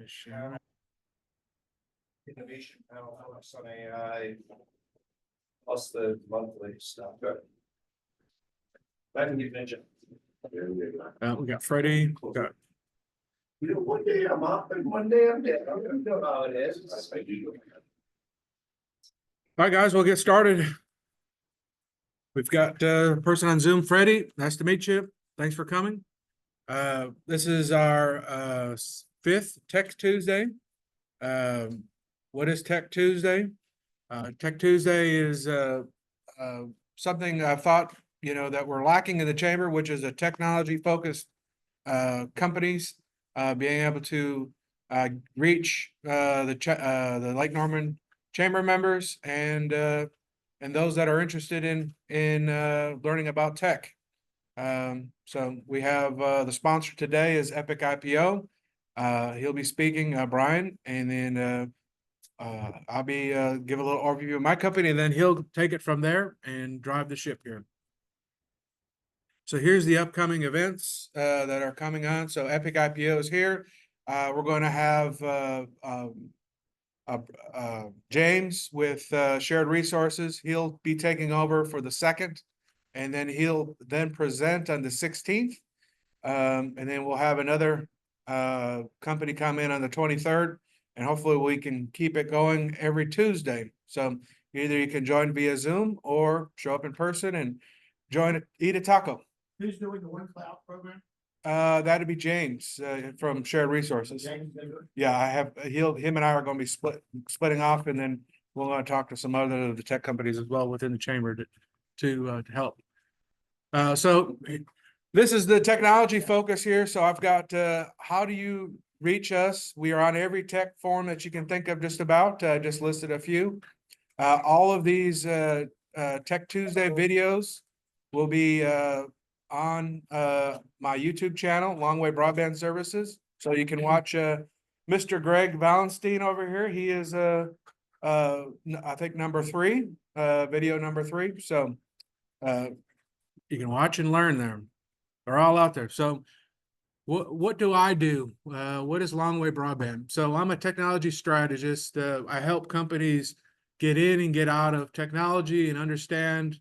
Michelle. Innovation panel focus on AI plus the monthly stuff. I can get mentioned. We got Freddie. Got You know, one day I'm up and one day I'm dead. I'm gonna know how it is. All right, guys, we'll get started. We've got a person on Zoom, Freddie. Nice to meet you. Thanks for coming. This is our fifth Tech Tuesday. What is Tech Tuesday? Tech Tuesday is something I thought, that we're lacking in the chamber, which is a technology-focused companies being able to reach the Lake Norman Chamber members and those that are interested in learning about tech. So we have the sponsor today is Epic IPO. He'll be speaking, Brian, and then I'll be give a little overview of my company, and then he'll take it from there and drive the ship here. So here's the upcoming events that are coming on. So Epic IPO is here. We're going to have James with Shared Resources. He'll be taking over for the 2nd, and then he'll present on the 16th. And then we'll have another company come in on the 23rd, and hopefully we can keep it going every Tuesday. So either you can join via Zoom or show up in person and eat a taco. Who's doing the One Cloud program? That'd be James from Shared Resources. Yeah, him and I are going to be splitting off, and then we're going to talk to some other of the tech companies as well within the chamber to help. So this is the technology focus here. So I've got how do you reach us? We are on every tech forum that you can think of, just about. Just listed a few. All of these Tech Tuesday videos will be on my YouTube channel, Longway Broadband Services. So you can watch Mr. Greg Valenstein over here. He is I think number 3, video number 3. So you can watch and learn there. They're all out there. So what do I do? What is Longway Broadband? So I'm a technology strategist. I help companies get in and get out of technology and understand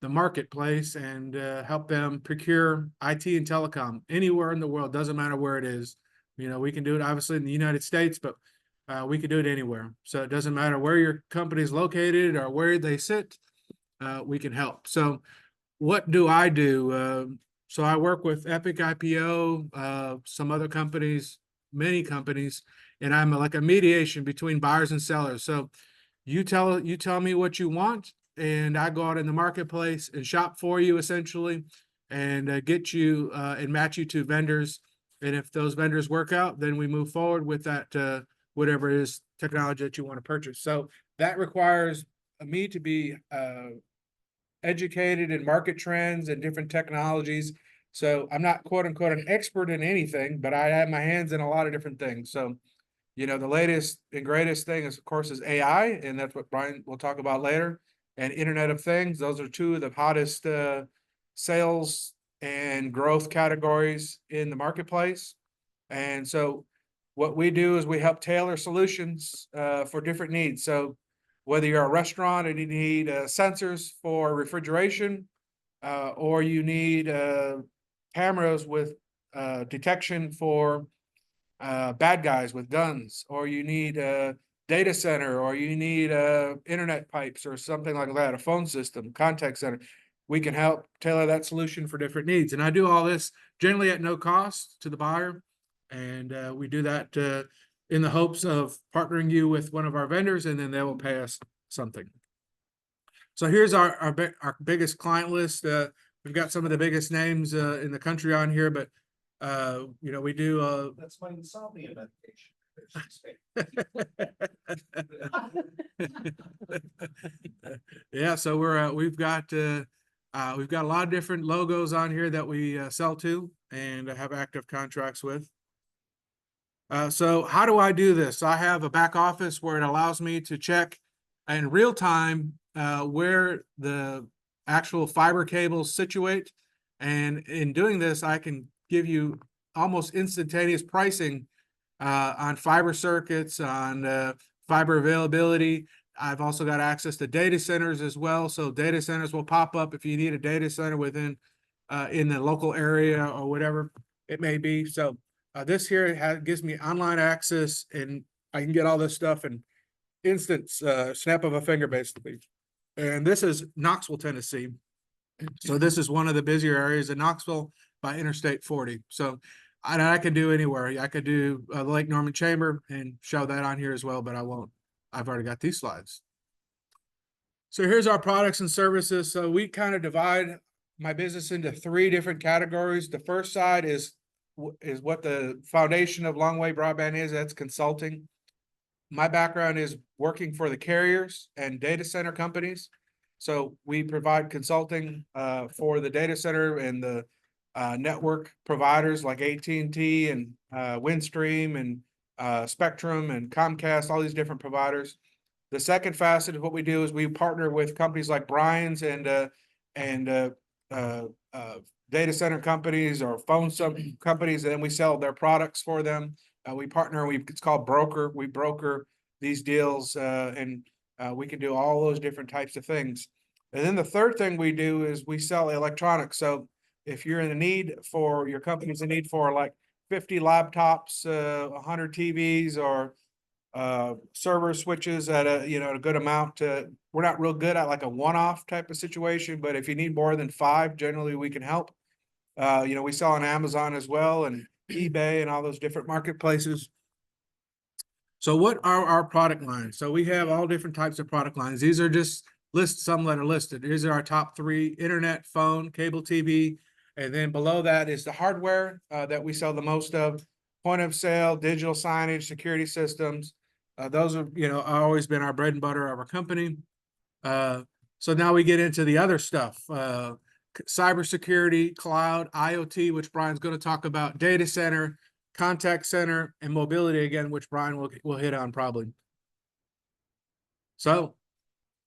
the marketplace and help them procure IT and telecom anywhere in the world. Doesn't matter where it is. We can do it obviously in the United States, but we can do it anywhere. So it doesn't matter where your company is located or where they sit. We can help. So what do I do? So I work with Epic IPO, some other companies, many companies, and I'm like a mediation between buyers and sellers. So you tell me what you want, and I go out in the marketplace and shop for you essentially, and get you and match you to vendors. And if those vendors work out, then we move forward with that whatever it is technology that you want to purchase. So that requires me to be educated in market trends and different technologies. So I'm not quote unquote an expert in anything, but I have my hands in a lot of different things. So the latest and greatest thing is, of course, is AI, and that's what Brian will talk about later. And Internet of Things. Those are two of the hottest sales and growth categories in the marketplace. And so what we do is we help tailor solutions for different needs. So whether you're a restaurant and you need sensors for refrigeration, or you need cameras with detection for bad guys with guns, or you need a data center, or you need internet pipes or something like that, a phone system, contact center, we can help tailor that solution for different needs. And I do all this generally at no cost to the buyer. And we do that in the hopes of partnering you with one of our vendors, and then they will pay us something. So here's our biggest client list. We've got some of the biggest names in the country on here, but we do. That's my insomnia medication. Yeah, so we've got a lot of different logos on here that we sell to and have active contracts with. So how do I do this? I have a back office where it allows me to check in real time where the actual fiber cables situate, and in doing this, I can give you almost instantaneous pricing on fiber circuits, on fiber availability. I've also got access to data centers as well. So data centers will pop up if you need a data center within in the local area or whatever it may be. So this here gives me online access, and I can get all this stuff in instant snap of a finger, basically. And this is Knoxville, Tennessee. So this is one of the busier areas in Knoxville by Interstate 40. So I can do anywhere. I could do the Lake Norman Chamber and show that on here as well, but I won't. I've already got these slides. So here's our products and services. So we kind of divide my business into 3 different categories. The first side is what the foundation of Longway Broadband is. That's consulting. My background is working for the carriers and data center companies. So we provide consulting for the data center and the network providers like AT&T and Windstream and Spectrum and Comcast, all these different providers. The second facet of what we do is we partner with companies like Brian's and data center companies or phone companies, and then we sell their products for them. We partner, it's called broker. We broker these deals and we can do all those different types of things. And then the third thing we do is we sell electronics. So if you're in the need for, your company's in need for like 50 laptops, 100 TVs, or server switches at a good amount, we're not real good at like a one-off type of situation, but if you need more than 5, generally we can help. We sell on Amazon as well and eBay and all those different marketplaces. So what are our product lines? So we have all different types of product lines. These are just some that are listed. These are our top 3: internet, phone, cable TV. And then below that is the hardware that we sell the most of: point of sale, digital signage, security systems. Those are, always been our bread and butter of our company. So now we get into the other stuff: cybersecurity, cloud, IoT, which Brian's going to talk about, data center, contact center, and mobility again, which Brian will hit on probably. So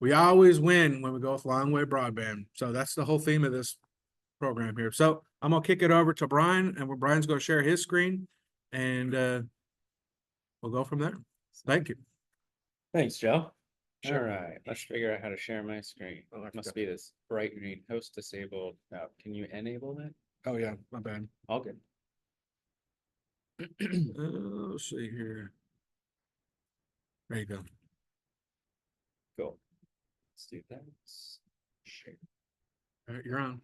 we always win when we go with Longway Broadband. So that's the whole theme of this program here. So I'm going to kick it over to Brian, and Brian's going to share his screen, and we'll go from there. Thank you. Thanks, Joe. Sure. All right, let's figure out how to share my screen. Oh, I Must forgot. be this bright green host disabled. Can you enable that? Oh yeah, my bad. All good. Let's see here. There you go. Cool. Let's do that. Share. All right, you're on.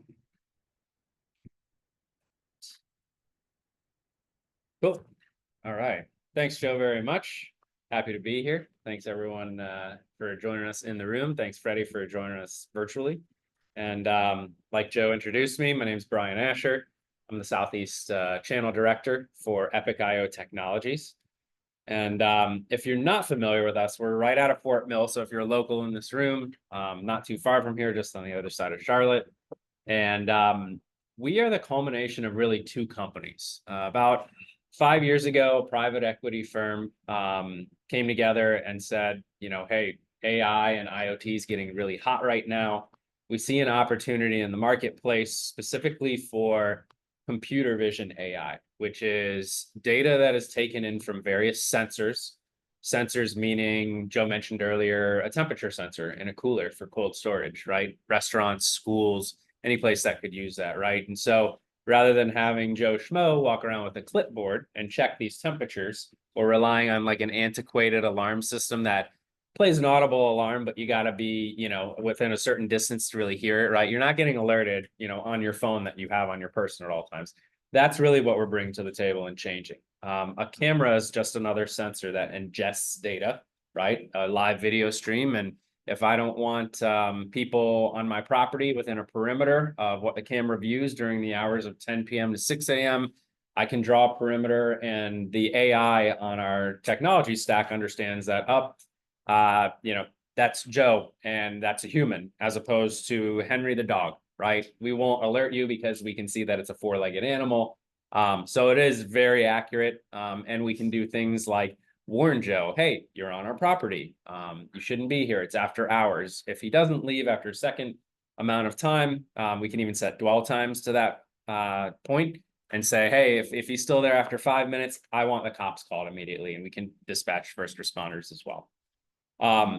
Cool. All right. Thanks, Joe, very much. Happy to be here. Thanks, everyone, for joining us in the room. Thanks, Freddie, for joining us virtually. And like Joe introduced me, my name is Brian Asher. I'm the Southeast Channel Director for Epic IO Technologies. And if you're not familiar with us, we're right out of Fort Mill. So if you're local in this room, not too far from here, just on the other side of Charlotte. And we are the culmination of really 2 companies. About 5 years ago, a private equity firm came together and said, hey, AI and IoT is getting really hot right now. We see an opportunity in the marketplace specifically for computer vision AI, which is data that is taken in from various sensors. Sensors meaning, Joe mentioned earlier, a temperature sensor in a cooler for cold storage, right? Restaurants, schools, any place that could use that, right? And so rather than having Joe Schmo walk around with a clipboard and check these temperatures, or relying on like an antiquated alarm system that plays an audible alarm, but you got to be, within a certain distance to really hear it, right? You're not getting alerted, on your phone that you have on your person at all times. That's really what we're bringing to the table and changing. A camera is just another sensor that ingests data, right? A live video stream. And if I don't want people on my property within a perimeter of what the camera views during the hours of 10 p.m. to 6 a.m., I can draw a perimeter, and the AI on our technology stack understands that that's Joe and that's a human, as opposed to Henry the dog, right? We won't alert you because we can see that it's a 4-legged animal. So it is very accurate, and we can do things like warn Joe, hey, you're on our property. You shouldn't be here. It's after hours. If he doesn't leave after a second amount of time, we can even set dwell times to that point. and say, hey, if he's still there after 5 minutes, I want the cops called immediately, and we can dispatch first responders as well.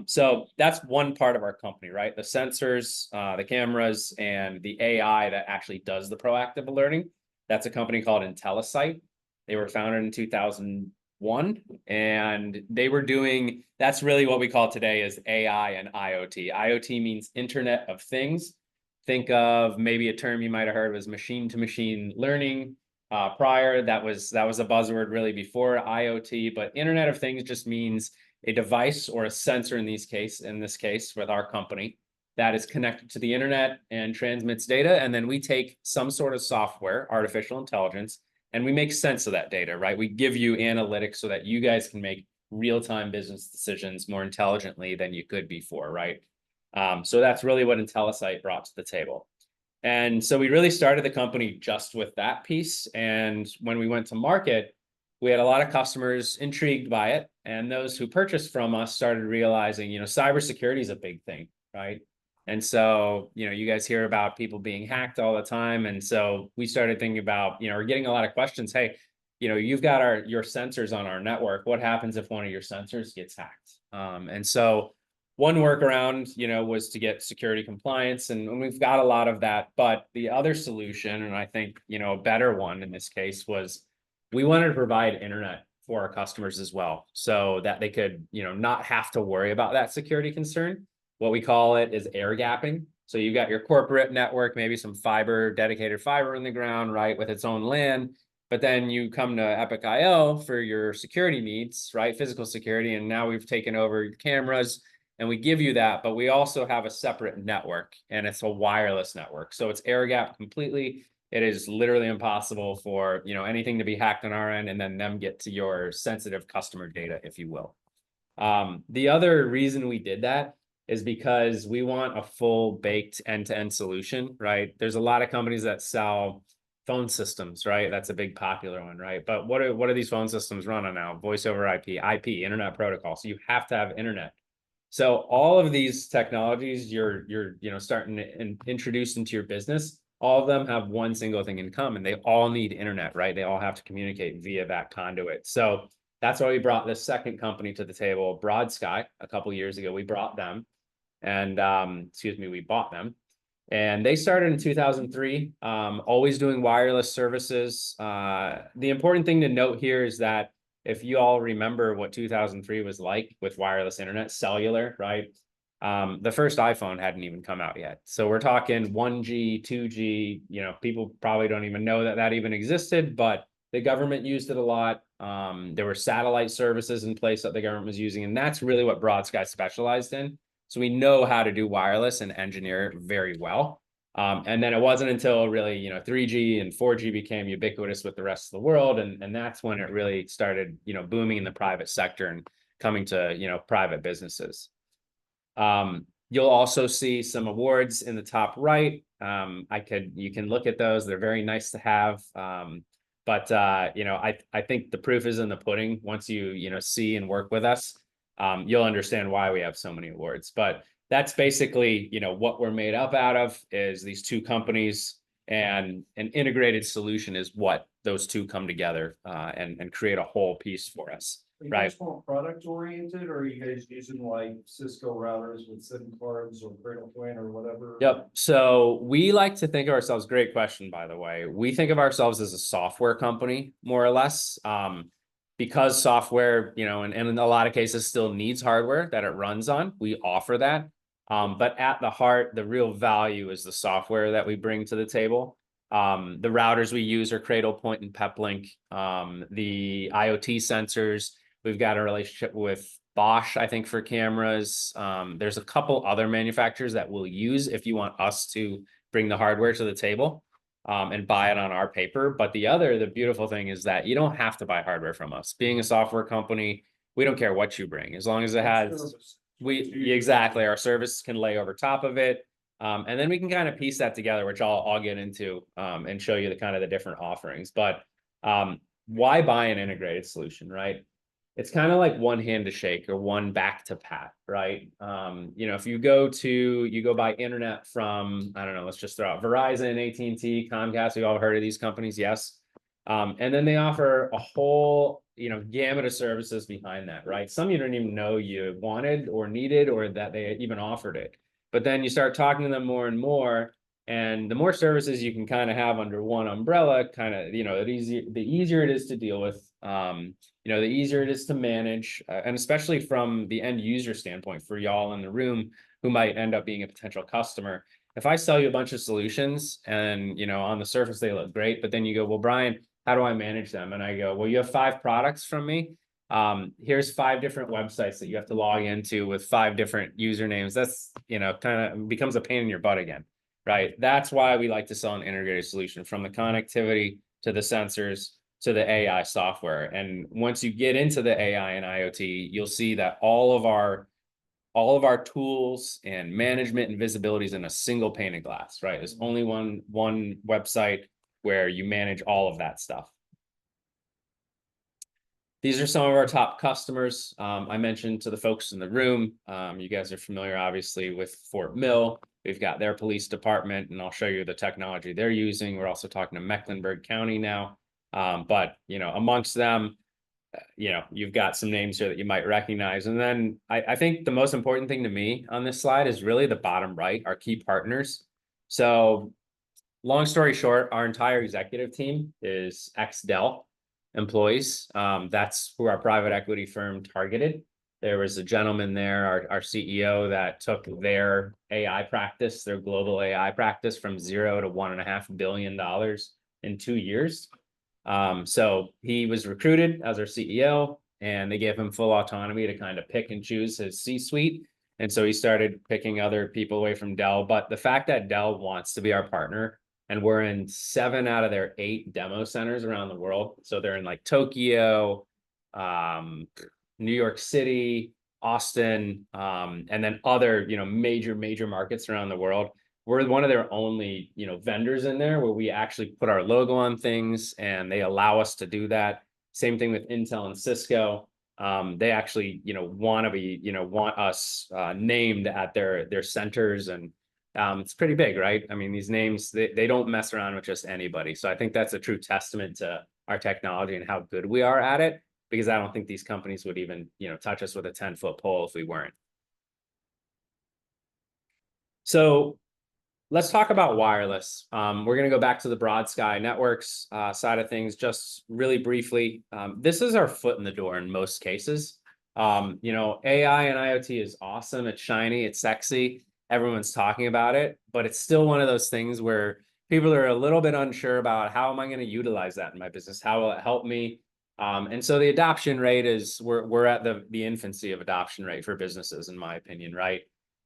So that's one part of our company, right? The sensors, the cameras, and the AI that actually does the proactive alerting. That's a company called IntelliSight. They were founded in 2001, and they were doing, that's really what we call today is AI and IoT. IoT means Internet of Things. Think of maybe a term you might have heard was machine to machine learning. Prior, that was a buzzword really before IoT, but Internet of Things just means a device or a sensor in this case with our company that is connected to the internet and transmits data. And then we take some sort of software, artificial intelligence, and we make sense of that data, right? We give you analytics so that you guys can make real-time business decisions more intelligently than you could before, right? So that's really what IntelliSight brought to the table. And so we really started the company just with that piece. And when we went to market, we had a lot of customers intrigued by it. And those who purchased from us started realizing, cybersecurity is a big thing, right? And so, you guys hear about people being hacked all the time. And so we started thinking about, we're getting a lot of questions. Hey, you've got your sensors on our network. What happens if one of your sensors gets hacked? And so one workaround, was to get security compliance, and we've got a lot of that. But the other solution, and I think, a better one in this case, was we wanted to provide internet for our customers as well, so that they could, not have to worry about that security concern. What we call it is air gapping. So you've got your corporate network, maybe some dedicated fiber in the ground, right, with its own LAN. But then you come to Epic IO for your security needs, right, physical security. And now we've taken over your cameras and we give you that, but we also have a separate network, and it's a wireless network. So it's air gapped completely. It is literally impossible for, anything to be hacked on our end and then them get to your sensitive customer data, if you will. The other reason we did that is because we want a full baked end-to-end solution, right? There's a lot of companies that sell phone systems, right? That's a big popular one, right? But what are these phone systems run on now? Voice over IP, Internet Protocol. So you have to have internet. So all of these technologies you're starting to introduce into your business, all of them have one single thing in common. They all need internet, right? They all have to communicate via that conduit. So that's why we brought this second company to the table, BroadSky. A couple of years ago, we brought them, and we bought them, and they started in 2003, always doing wireless services. The important thing to note here is that if you all remember what 2003 was like with wireless internet, cellular, right? The first iPhone hadn't even come out yet. So we're talking 1G, 2G, people probably don't even know that even existed, but the government used it a lot. There were satellite services in place that the government was using, and that's really what BroadSky specialized in. So we know how to do wireless and engineer it very well. And then it wasn't until really, 3G and 4G became ubiquitous with the rest of the world. And that's when it really started, booming in the private sector and coming to, private businesses. You'll also see some awards in the top right. You can look at those. They're very nice to have. But I think the proof is in the pudding. Once you see and work with us, you'll understand why we have so many awards. But that's basically, what we're made up out of is these two companies, and an integrated solution is what those two come together and create a whole piece for us. Are you Right. guys more product oriented, or are you guys using like Cisco routers with SIM cards or Cradlepoint or whatever? Yep. So we like to think of ourselves, great question, by the way. We think of ourselves as a software company, more or less, because software, and in a lot of cases still needs hardware that it runs on. We offer that. But at the heart, the real value is the software that we bring to the table. The routers we use are Cradlepoint and Peplink. The IoT sensors, we've got a relationship with Bosch, I think, for cameras. There's a couple other manufacturers that we'll use if you want us to bring the hardware to the table and buy it on our paper. But the beautiful thing is that you don't have to buy hardware from us. Being a software company, we don't care what you bring, as long as it has, exactly, our service can lay over top of it. And then we can kind of piece that together, which I'll get into and show you the different offerings. But why buy an integrated solution, right? It's kind of like one hand to shake or one back to pat, right? If you go buy internet from, I don't know, let's just throw out Verizon, AT&T, Comcast, we've all heard of these companies, yes. And then they offer a whole, gamut of services behind that, right? Some you don't even know you wanted or needed, or that they even offered it. But then you start talking to them more and more, and the more services you can kind of have under one umbrella, kind of, the easier it is to deal with, the easier it is to manage, and especially from the end user standpoint for y'all in the room who might end up being a potential customer. If I sell you a bunch of solutions and, on the surface they look great, but then you go, well, Brian, how do I manage them? And I go, well, you have 5 products from me. Here's 5 different websites that you have to log into with 5 different usernames. That's, kind of becomes a pain in your butt again, right? That's why we like to sell an integrated solution, from the connectivity to the sensors to the AI software. And once you get into the AI and IoT, you'll see that all of our tools and management and visibility is in a single pane of glass, right? There's only one website where you manage all of that stuff. These are some of our top customers. I mentioned to the folks in the room, you guys are familiar, obviously, with Fort Mill. We've got their police department, and I'll show you the technology they're using. We're also talking to Mecklenburg County now. But, amongst them, you've got some names here that you might recognize. And then I think the most important thing to me on this slide is really the bottom right, our key partners. So long story short, our entire executive team is ex-Dell employees. That's who our private equity firm targeted. There was a gentleman there, our CEO, that took their AI practice, their global AI practice, from 0 to $1.5 billion in 2 years. So he was recruited as our CEO, and they gave him full autonomy to kind of pick and choose his C-suite. And so he started picking other people away from Dell. But the fact that Dell wants to be our partner, and we're in 7 out of their 8 demo centers around the world. So they're in like Tokyo, New York City, Austin, and then other, major markets around the world. We're one of their only, vendors in there where we actually put our logo on things, and they allow us to do that. Same thing with Intel and Cisco. They actually, want us named at their centers, and it's pretty big, right? I mean, these names, they don't mess around with just anybody. So I think that's a true testament to our technology and how good we are at it, because I don't think these companies would even, touch us with a 10-foot pole if we weren't. So let's talk about wireless. We're going to go back to the Broad Sky Networks side of things just really briefly. This is our foot in the door in most cases. AI and IoT is awesome. It's shiny. It's sexy. Everyone's talking about it, but it's still one of those things where people are a little bit unsure about, how am I going to utilize that in my business? How will it help me? And so the adoption rate is, we're at the infancy of adoption rate for businesses, in my opinion, right?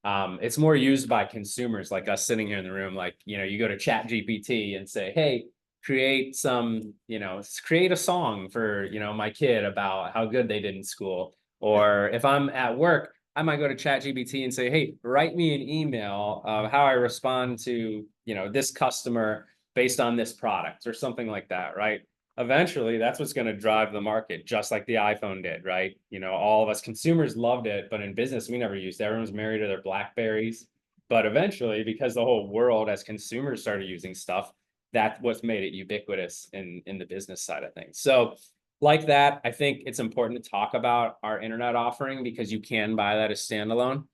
It's more used by consumers like us sitting here in the room. Like, you go to ChatGPT and say, hey, create a song for, my kid about how good they did in school. Or if I'm at work, I might go to ChatGPT and say, hey, write me an email of how I respond to, this customer based on this product, or something like that, right? Eventually, that's what's going to drive the market, just like the iPhone did, right? All of us consumers loved it, but in business, we never used it. Everyone's married to their BlackBerries. But eventually, because the whole world as consumers started using stuff, that's what's made it ubiquitous in the business side of things. So like that, I think it's important to talk about our internet offering, because you can buy that as standalone.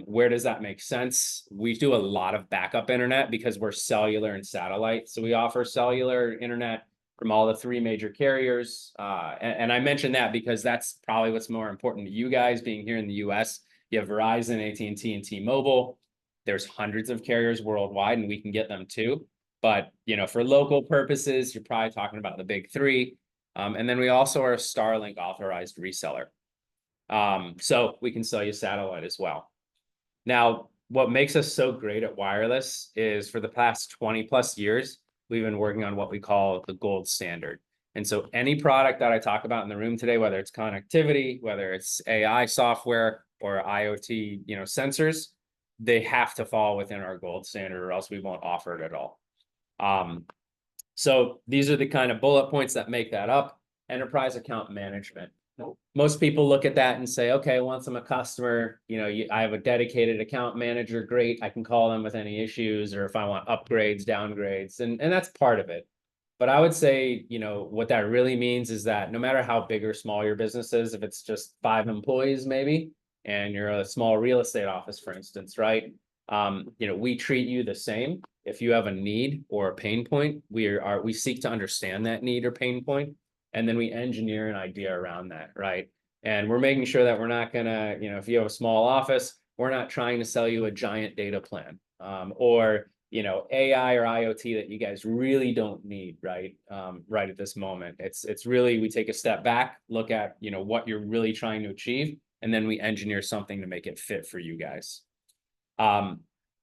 Where does that make sense? We do a lot of backup internet because we're cellular and satellite. So we offer cellular internet from all the 3 major carriers. And I mention that because that's probably what's more important to you guys being here in the US. You have Verizon, AT&T, and T-Mobile. There's hundreds of carriers worldwide, and we can get them too. But, for local purposes, you're probably talking about the big 3. And then we also are a Starlink authorized reseller. So we can sell you satellite as well. Now, what makes us so great at wireless is, for the past 20 plus years, we've been working on what we call the gold standard. And so any product that I talk about in the room today, whether it's connectivity, whether it's AI software or IoT, sensors, they have to fall within our gold standard, or else we won't offer it at all. So these are the kind of bullet points that make that up. Enterprise account management. Most people look at that and say, okay, once I'm a customer, I have a dedicated account manager. Great. I can call them with any issues, or if I want upgrades, downgrades, and that's part of it. But I would say, you know, what that really means is that no matter how big or small your business is, if it's just 5 employees maybe, and you're a small real estate office, for instance, right? You know, we treat you the same. If you have a need or a pain point, we seek to understand that need or pain point, and then we engineer an idea around that, right? And we're making sure that we're not gonna, you know, if you have a small office, we're not trying to sell you a giant data plan, or you know, AI or IoT that you guys really don't need, right? Right at this moment. It's really, we take a step back, look at, you know, what you're really trying to achieve, and then we engineer something to make it fit for you guys.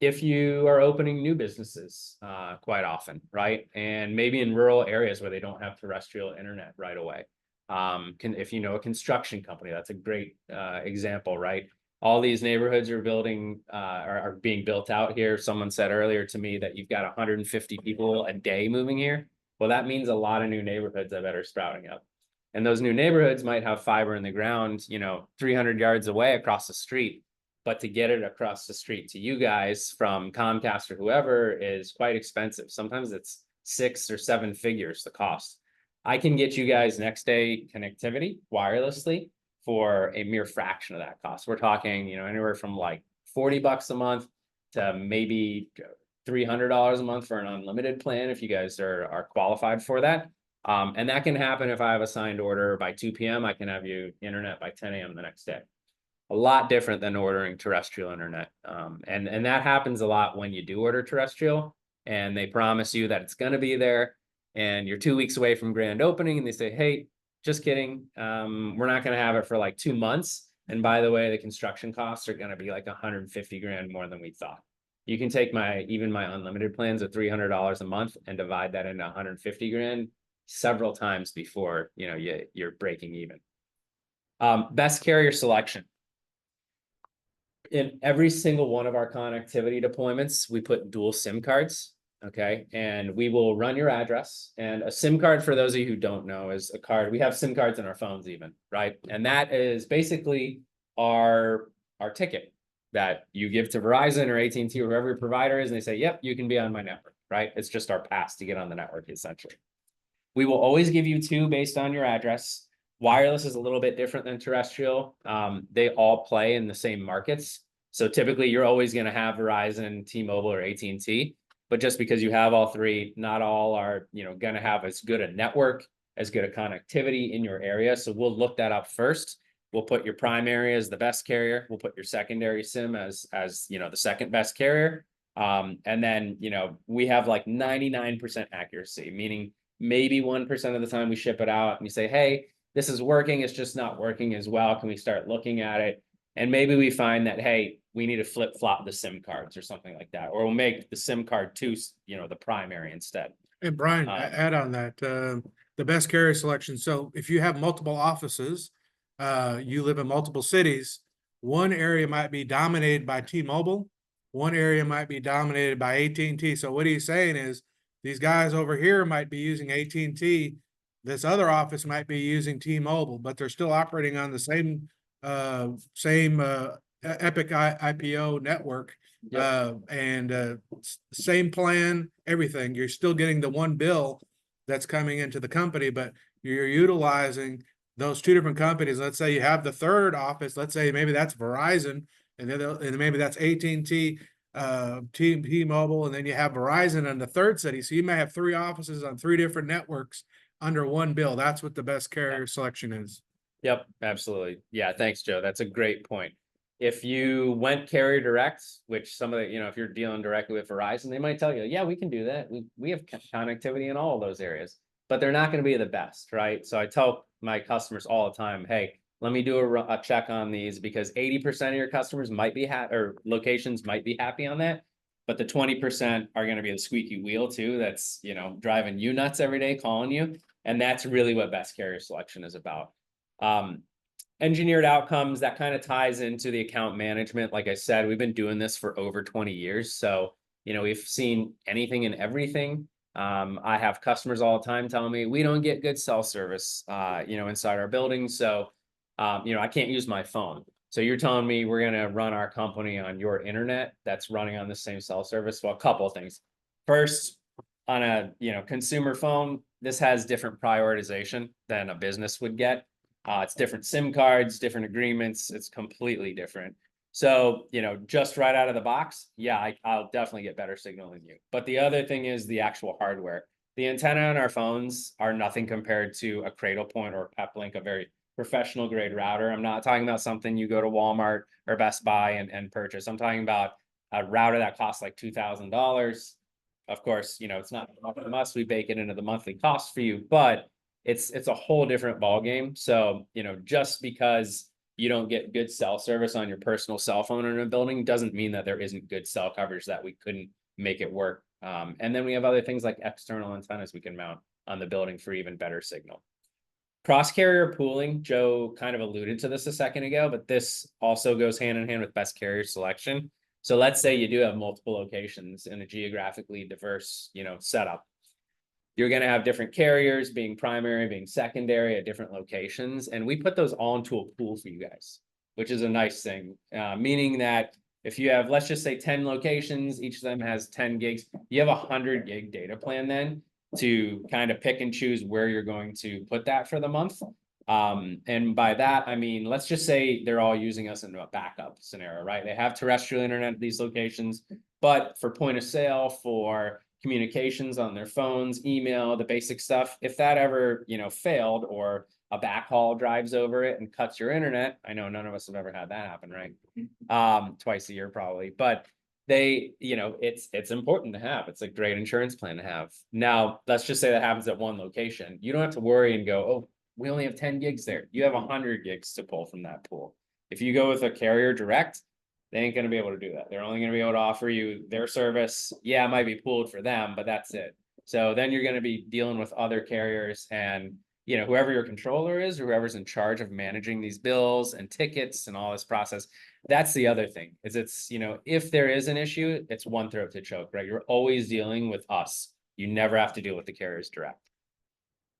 If you are opening new businesses, quite often, right? And maybe in rural areas where they don't have terrestrial internet right away. If you know a construction company, that's a great example, right? All these neighborhoods are being built out here. Someone said earlier to me that you've got 150 people a day moving here. Well, that means a lot of new neighborhoods that are sprouting up. And those new neighborhoods might have fiber in the ground, you know, 300 yards away across the street. But to get it across the street to you guys from Comcast or whoever is quite expensive. Sometimes it's 6 or 7 figures the cost. I can get you guys next day connectivity wirelessly for a mere fraction of that cost. We're talking, you know, anywhere from like $40 a month to maybe $300 a month for an unlimited plan if you guys are qualified for that. And that can happen if I have a signed order by 2 p.m. I can have you internet by 10 a.m. the next day. A lot different than ordering terrestrial internet. And that happens a lot when you do order terrestrial and they promise you that it's going to be there and you're 2 weeks away from grand opening and they say, hey, just kidding. We're not going to have it for like 2 months. And by the way, the construction costs are going to be like 150 grand more than we thought. You can take even my unlimited plans of $300 a month and divide that into 150 grand several times before, you know, you're breaking even. Best carrier selection. In every single one of our connectivity deployments, we put dual SIM cards, okay? And we will run your address. And a SIM card, for those of you who don't know, is a card. We have SIM cards in our phones even, right? And that is basically our ticket that you give to Verizon or AT&T or whoever your provider is, and they say, yep, you can be on my network, right? It's just our pass to get on the network, essentially. We will always give you 2 based on your address. Wireless is a little bit different than terrestrial. They all play in the same markets. So typically you're always going to have Verizon, T-Mobile, or AT&T. But just because you have all 3, not all are, you know, going to have as good a network, as good a connectivity in your area. So we'll look that up first. We'll put your primary as the best carrier. We'll put your secondary SIM as you know, the second best carrier. And then, you know, we have like 99% accuracy, meaning maybe 1% of the time we ship it out and you say, hey, this is working, it's just not working as well. Can we start looking at it? And maybe we find that, hey, we need to flip-flop the SIM cards or something like that. Or we'll make the SIM card 2, you know, the primary instead. And Brian, add on that, the best carrier selection. So if you have multiple offices, you live in multiple cities, one area might be dominated by T-Mobile, one area might be dominated by AT&T. So what he's saying is these guys over here might be using AT&T. This other office might be using T-Mobile, but they're still operating on the same Epic IPO network. Yep. And same plan, everything. You're still getting the one bill that's coming into the company, but you're utilizing those 2 different companies. Let's say you have the third office. Let's say maybe that's Verizon, and maybe that's AT&T, T-Mobile, and then you have Verizon in the third city. So you may have 3 offices on 3 different networks under one bill. That's what the best carrier selection is. Yep, absolutely. Yeah, thanks, Joe. That's a great point. If you went carrier direct, which some of the, you know, if you're dealing directly with Verizon, they might tell you, yeah, we can do that. We have connectivity in all of those areas, but they're not going to be the best, right? So I tell my customers all the time, hey, let me do a check on these because 80% of your customers might be or locations might be happy on that. But the 20% are going to be the squeaky wheel too. That's, you know, driving you nuts every day, calling you. And that's really what best carrier selection is about. Engineered outcomes, that kind of ties into the account management. Like I said, we've been doing this for over 20 years. So, you know, we've seen anything and everything. I have customers all the time telling me we don't get good cell service, you know, inside our building. So, you know, I can't use my phone. So you're telling me we're going to run our company on your internet that's running on the same cell service? Well, a couple of things. First, on a, you know, consumer phone, this has different prioritization than a business would get. It's different SIM cards, different agreements. It's completely different. So, just right out of the box, yeah, I'll definitely get better signal than you. But the other thing is the actual hardware. The antenna on our phones are nothing compared to a Cradlepoint or Peplink, a very professional grade router. I'm not talking about something you go to Walmart or Best Buy and purchase. I'm talking about a router that costs like $2,000. Of course, it's not from us. We bake it into the monthly cost for you, but it's a whole different ballgame. So, just because you don't get good cell service on your personal cell phone in a building doesn't mean that there isn't good cell coverage that we couldn't make it work. And then we have other things like external antennas we can mount on the building for even better signal. Cross carrier pooling, Joe kind of alluded to this a second ago, but this also goes hand in hand with best carrier selection. So let's say you do have multiple locations in a geographically diverse, setup. You're going to have different carriers being primary, being secondary at different locations. And we put those all into a pool for you guys, which is a nice thing. Meaning that if you have, let's just say 10 locations, each of them has 10 gigs, you have a 100 gig data plan then to kind of pick and choose where you're going to put that for the month. And by that, I mean, let's just say they're all using us in a backup scenario, right? They have terrestrial internet at these locations, but for point of sale, for communications on their phones, email, the basic stuff, if that ever, failed or a backhaul drives over it and cuts your internet, I know none of us have ever had that happen, right? Twice a year probably, but it's important to have. It's a great insurance plan to have. Now, let's just say that happens at one location. You don't have to worry and go, oh, we only have 10 gigs there. You have 100 gigs to pull from that pool. If you go with a carrier direct, they ain't going to be able to do that. They're only going to be able to offer you their service. Yeah, it might be pooled for them, but that's it. So then you're going to be dealing with other carriers and, whoever your controller is, or whoever's in charge of managing these bills and tickets and all this process. That's the other thing is if there is an issue, it's one throat to choke, right? You're always dealing with us. You never have to deal with the carriers direct.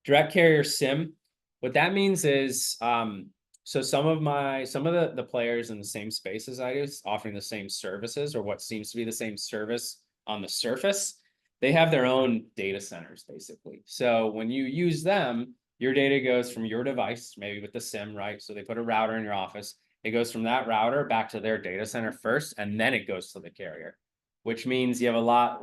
Direct carrier SIM. What that means is, so some of the players in the same space as I do, offering the same services or what seems to be the same service on the surface, they have their own data centers basically. So when you use them, your data goes from your device, maybe with the SIM, right? So they put a router in your office. It goes from that router back to their data center first, and then it goes to the carrier, which means you have a lot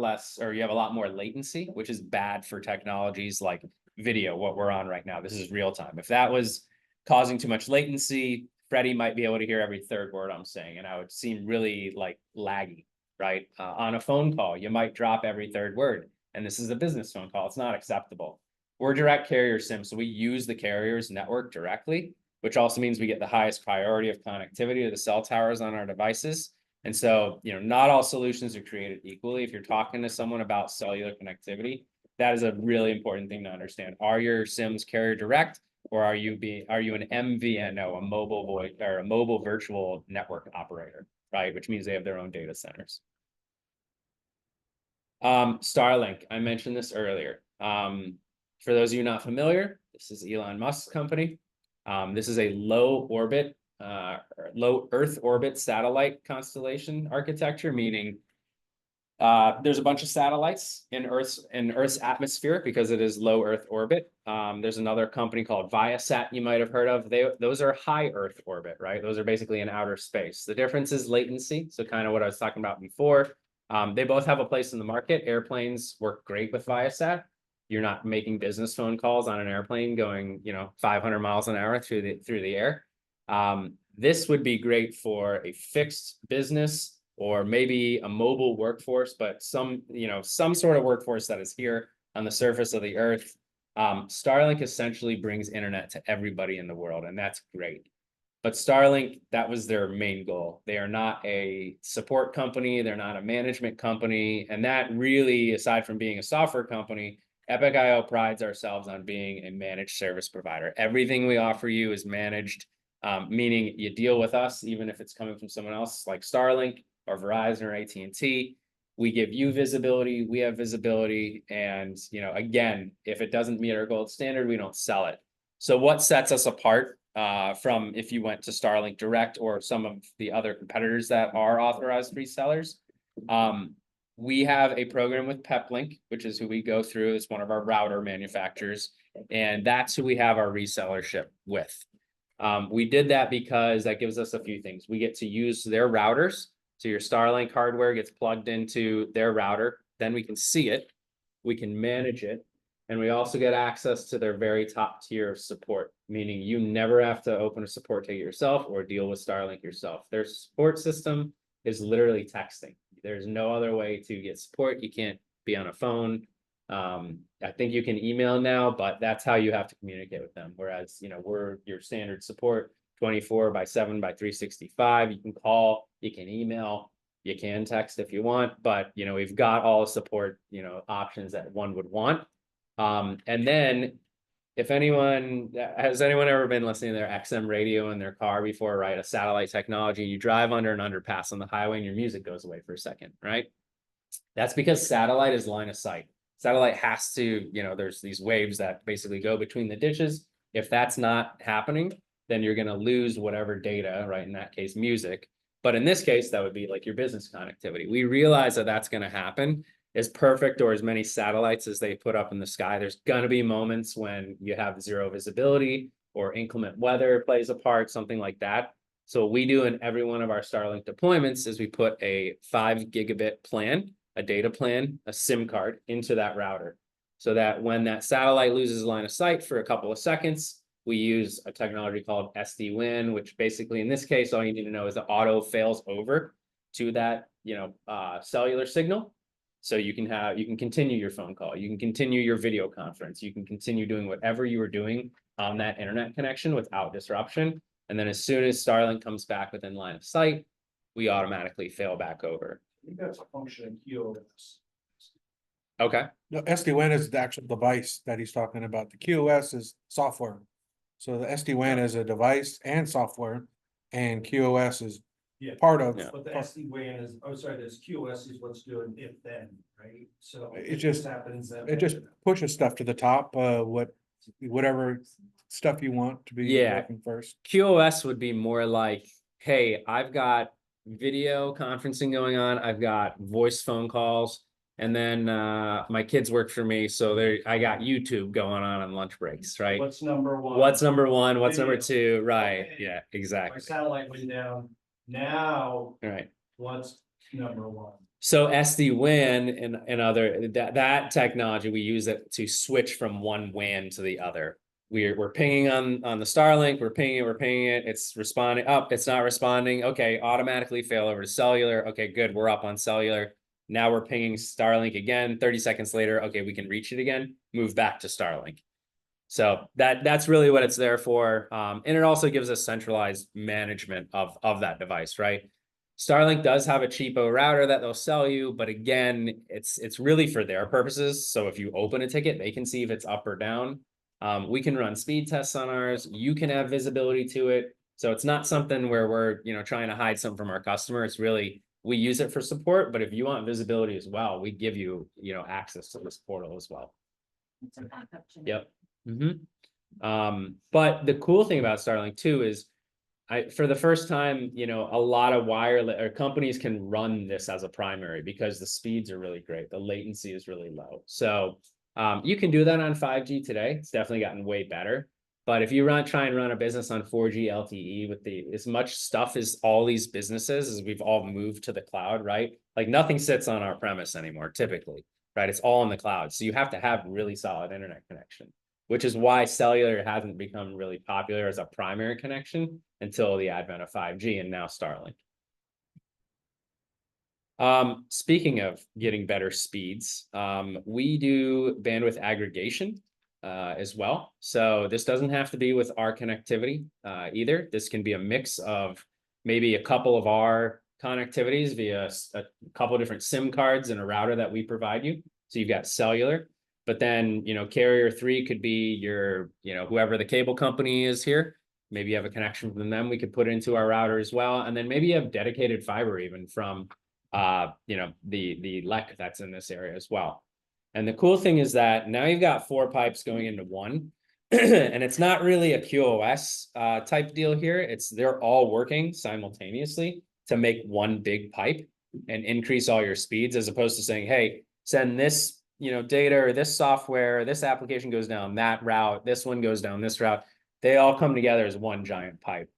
more latency, which is bad for technologies like video, what we're on right now. This is real time. If that was causing too much latency, Freddie might be able to hear every third word I'm saying, and I would seem really like laggy, right? On a phone call, you might drop every third word, and this is a business phone call. It's not acceptable. We're direct carrier SIM, so we use the carrier's network directly, which also means we get the highest priority of connectivity to the cell towers on our devices. And so, not all solutions are created equally. If you're talking to someone about cellular connectivity, that is a really important thing to understand. Are your SIMs carrier direct, or are you an MVNO, a mobile voice or a mobile virtual network operator, right? Which means they have their own data centers. Starlink, I mentioned this earlier. For those of you not familiar, this is Elon Musk's company. This is a low Earth orbit satellite constellation architecture, meaning there's a bunch of satellites in Earth's atmosphere because it is low Earth orbit. There's another company called Viasat you might have heard of. Those are high Earth orbit, right? Those are basically in outer space. The difference is latency. So kind of what I was talking about before. They both have a place in the market. Airplanes work great with Viasat. You're not making business phone calls on an airplane going, 500 miles an hour through the air. This would be great for a fixed business or maybe a mobile workforce, but some sort of workforce that is here on the surface of the earth. Starlink essentially brings internet to everybody in the world, and that's great. But Starlink, that was their main goal. They are not a support company. They're not a management company. And that really, aside from being a software company, Epic.io prides ourselves on being a managed service provider. Everything we offer you is managed, meaning you deal with us, even if it's coming from someone else like Starlink or Verizon or AT&T. We give you visibility, we have visibility. And, again, if it doesn't meet our gold standard, we don't sell it. So what sets us apart from if you went to Starlink Direct or some of the other competitors that are authorized resellers? we have a program with PepLink, which is who we go through. It's one of our router manufacturers, and that's who we have our resellership with. We did that because that gives us a few things. We get to use their routers. So your Starlink hardware gets plugged into their router. Then we can see it. We can manage it. And we also get access to their very top tier of support, meaning you never have to open a support ticket yourself or deal with Starlink yourself. Their support system is literally texting. There's no other way to get support. You can't be on a phone. I think you can email now, but that's how you have to communicate with them. Whereas, we're your standard support 24/7 by 365. You can call, you can email, you can text if you want, but we've got all the support, options that one would want. And then if anyone, has anyone ever been listening to their XM radio in their car before, right? A satellite technology, you drive under an underpass on the highway and your music goes away for a second, right? That's because satellite is line of sight. Satellite has to, there's these waves that basically go between the ditches. If that's not happening, then you're going to lose whatever data, right? In that case, music. But in this case, that would be like your business connectivity. We realize that that's going to happen. As perfect or as many satellites as they put up in the sky, there's going to be moments when you have zero visibility or inclement weather plays a part, something like that. So what we do in every one of our Starlink deployments is we put a 5 gigabit plan, a data plan, a SIM card into that router. So that when that satellite loses line of sight for a couple of seconds, we use a technology called SD-WAN, which basically in this case, all you need to know is the auto fails over to that, cellular signal. So you can continue your phone call, you can continue your video conference, you can continue doing whatever you were doing on that internet connection without disruption. And then as soon as Starlink comes back within line of sight, we automatically fail back over. I think that's a function in QoS. Okay. No, SD-WAN is the actual device that he's talking about. The QoS is software. So the SD-WAN is a device and software, and QoS is Yeah. part of. Yeah. But the SD-WAN is, this QoS is what's doing if then, right? So It if just- this happens, then. It just pushes stuff to the top, whatever stuff you want to be Yeah. working first. QoS would be more like, hey, I've got video conferencing going on, I've got voice phone calls, and then my kids work for me, so I got YouTube going on lunch breaks, right? What's number one? What's number one? What's number Video. two? Right. Okay. Yeah, My exactly. satellite went down. Now, All right. what's number one? So SD-WAN and other that technology, we use it to switch from one WAN to the other. We're pinging on the Starlink, we're pinging it, it's responding up, it's not responding. Okay, automatically fail over to cellular. Okay, good, we're up on cellular. Now we're pinging Starlink again, 30 seconds later, okay, we can reach it again, move back to Starlink. So that's really what it's there for. And it also gives us centralized management of that device, right? Starlink does have a cheapo router that they'll sell you, but again, it's really for their purposes. So if you open a ticket, they can see if it's up or down. We can run speed tests on ours. You can have visibility to it. So it's not something where we're, trying to hide something from our customer. It's really, we use it for support, but if you want visibility as well, we give you, access to this portal as well. It's a backup. Yep. But the cool thing about Starlink too is for the first time, a lot of wireless or companies can run this as a primary because the speeds are really great. The latency is really low. So you can do that on 5G today. It's definitely gotten way better. But if you try and run a business on 4G LTE with as much stuff as all these businesses, as we've all moved to the cloud, right? Like nothing sits on our premise anymore, typically, right? It's all in the cloud. So you have to have really solid internet connection, which is why cellular hasn't become really popular as a primary connection until the advent of 5G and now Starlink. Speaking of getting better speeds, we do bandwidth aggregation as well. So this doesn't have to be with our connectivity either. This can be a mix of maybe a couple of our connectivities via a couple of different SIM cards and a router that we provide you. So you've got cellular, but then, carrier 3 could be your, whoever the cable company is here. Maybe you have a connection from them. We could put it into our router as well. And then maybe you have dedicated fiber even from, the LEC that's in this area as well. And the cool thing is that now you've got 4 pipes going into one, and it's not really a QoS type deal here. They're all working simultaneously to make one big pipe. and increase all your speeds, as opposed to saying, hey, send this, data or this software, this application goes down that route, this one goes down this route. They all come together as one giant pipe.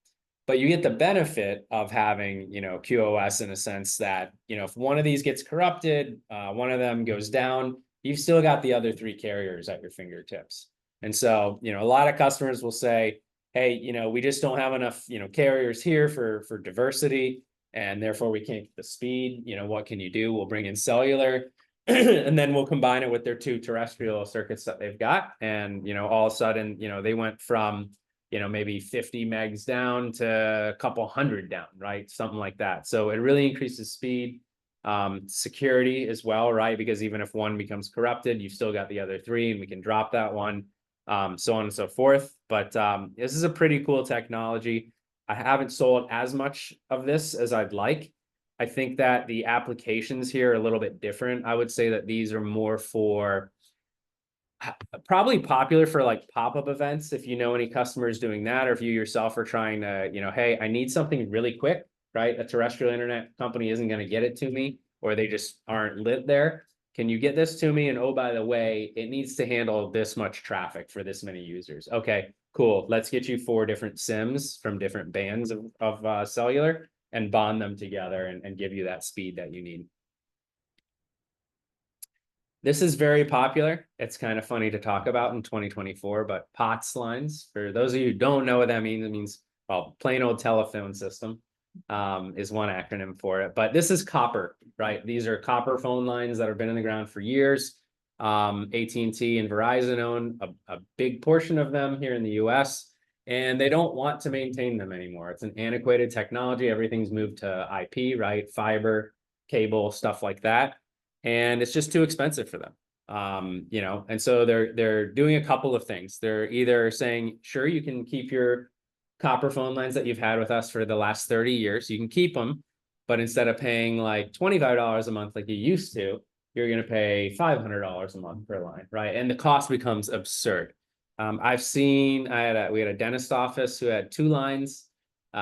But you get the benefit of having, QoS in a sense that, if one of these gets corrupted, one of them goes down, you've still got the other three carriers at your fingertips. And so, a lot of customers will say, hey, we just don't have enough, carriers here for diversity, and therefore we can't get the speed. What can you do? We'll bring in cellular, and then we'll combine it with their two terrestrial circuits that they've got. And, all of a sudden, they went from, maybe 50 megs down to a couple hundred down, right? Something like that. So it really increases speed, security as well, right? Because even if one becomes corrupted, you've still got the other three, and we can drop that one, so on and so forth. But this is a pretty cool technology. I haven't sold as much of this as I'd like. I think that the applications here are a little bit different. I would say that these are more for probably popular for like pop-up events, if you know any customers doing that, or if you yourself are trying to, hey, I need something really quick, right? A terrestrial internet company isn't going to get it to me, or they just aren't lit there. Can you get this to me? And oh, by the way, it needs to handle this much traffic for this many users. Okay, cool. Let's get you 4 different SIMs from different bands of cellular and bond them together and give you that speed that you need. This is very popular. It's kind of funny to talk about in 2024, but POTS lines, for those of you who don't know what that means, it means, well, plain old telephone system, is one acronym for it. But this is copper, right? These are copper phone lines that have been in the ground for years. AT&T and Verizon own a big portion of them here in the US, and they don't want to maintain them anymore. It's an antiquated technology. Everything's moved to IP, right? Fiber, cable, stuff like that. And it's just too expensive for them. And so they're doing a couple of things. They're either saying, sure, you can keep your copper phone lines that you've had with us for the last 30 years, you can keep them, but instead of paying like $25 a month like you used to, you're going to pay $500 a month per line, right? And the cost becomes absurd. I've seen, we had a dentist office who had 2 lines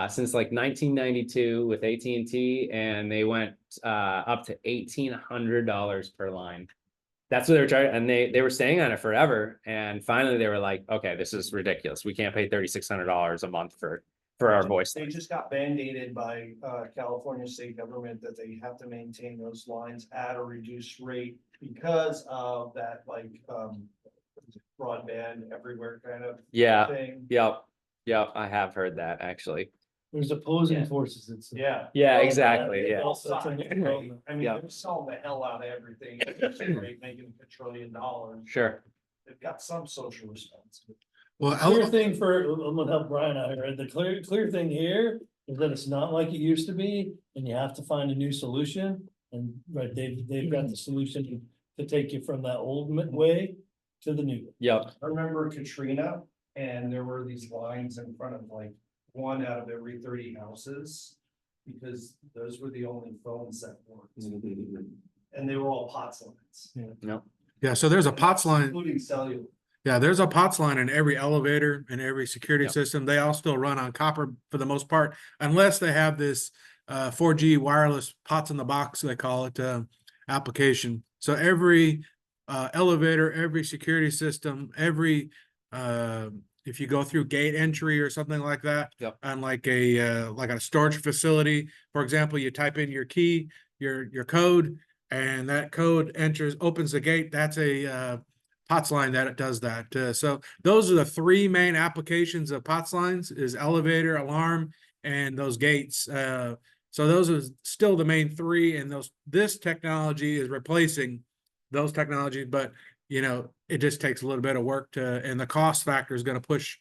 since like 1992 with AT&T, and they went up to $1,800 per line. That's what they were charging, and they were staying on it forever. And finally, they were like, "Okay, this is ridiculous. We can't pay $3,600 a month for our voice." They just got mandated by California state government that they have to maintain those lines at a reduced rate because of that, like, broadband everywhere kind of Yeah. thing. Yep. I have heard that actually. There's opposing Yeah. forces. Yeah. Yeah, Well, exactly. Yeah. both sides, right? I mean, Yeah. they're selling the hell out of everything, right, making $1 trillion. Sure. They've got some social responsibility. Well, Clear thing for, I'm gonna help Brian out here. The clear thing here is that it's not like it used to be, and you have to find a new solution. And right, they've got the solution to take you from that old way to the new. Yep. I remember Katrina, and there were these lines in front of like 1 out of every 30 houses, because those were the only phones that worked. And they were all POTS lines. Yeah, so there's a POTS line. Including cellular. Yeah, there's a POTS line in every elevator and every security Yep. system. They all still run on copper for the most part, unless they have this 4G wireless POTS in the box, they call it, application. So every elevator, every security system, every if you go through gate entry or something like that, Yep. on like a storage facility, for example, you type in your key, your code, and that code opens the gate. That's a POTS line that it does that. So those are the 3 main applications of POTS lines: is elevator, alarm, and those gates. So those are still the main 3, and this technology is replacing those technologies, but it just takes a little bit of work and the cost factor is going to push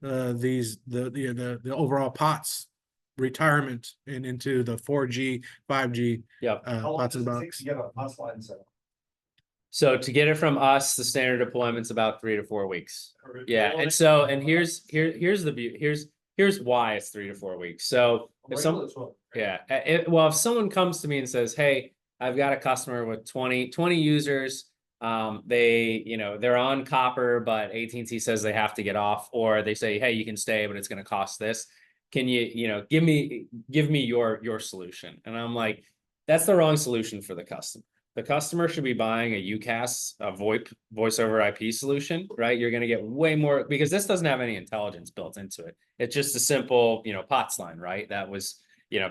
the overall POTS retirement and into the 4G, 5G Yep. How long POTS does in the it take box. to get a POTS line set up? So to get it from us, the standard deployment's about 3 to 4 weeks. Yeah, and so here's the view. Here's why it's 3 to 4 weeks. So if if someone comes to me and says, "Hey, I've got a customer with 20 users, they're on copper, but AT&T says they have to get off," or they say, "Hey, you can stay, but it's going to cost this. Can you give me your solution?" And I'm like, That's the wrong solution for the customer. The customer should be buying a UCaaS, a VoIP, voice over IP solution, right? You're gonna get way more, because this doesn't have any intelligence built into it. It's just a simple, POTS line, right? That was,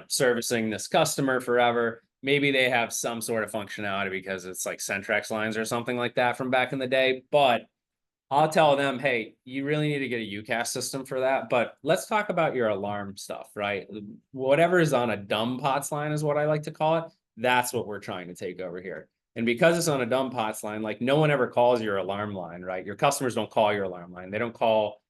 servicing this customer forever. Maybe they have some sort of functionality because it's like Centrex lines or something like that from back in the day, but I'll tell them, hey, you really need to get a UCaaS system for that. But let's talk about your alarm stuff, right? Whatever is on a dumb POTS line is what I like to call it. That's what we're trying to take over here. And because it's on a dumb POTS line, like no one ever calls your alarm line, right? Your customers don't call your alarm line. They don't call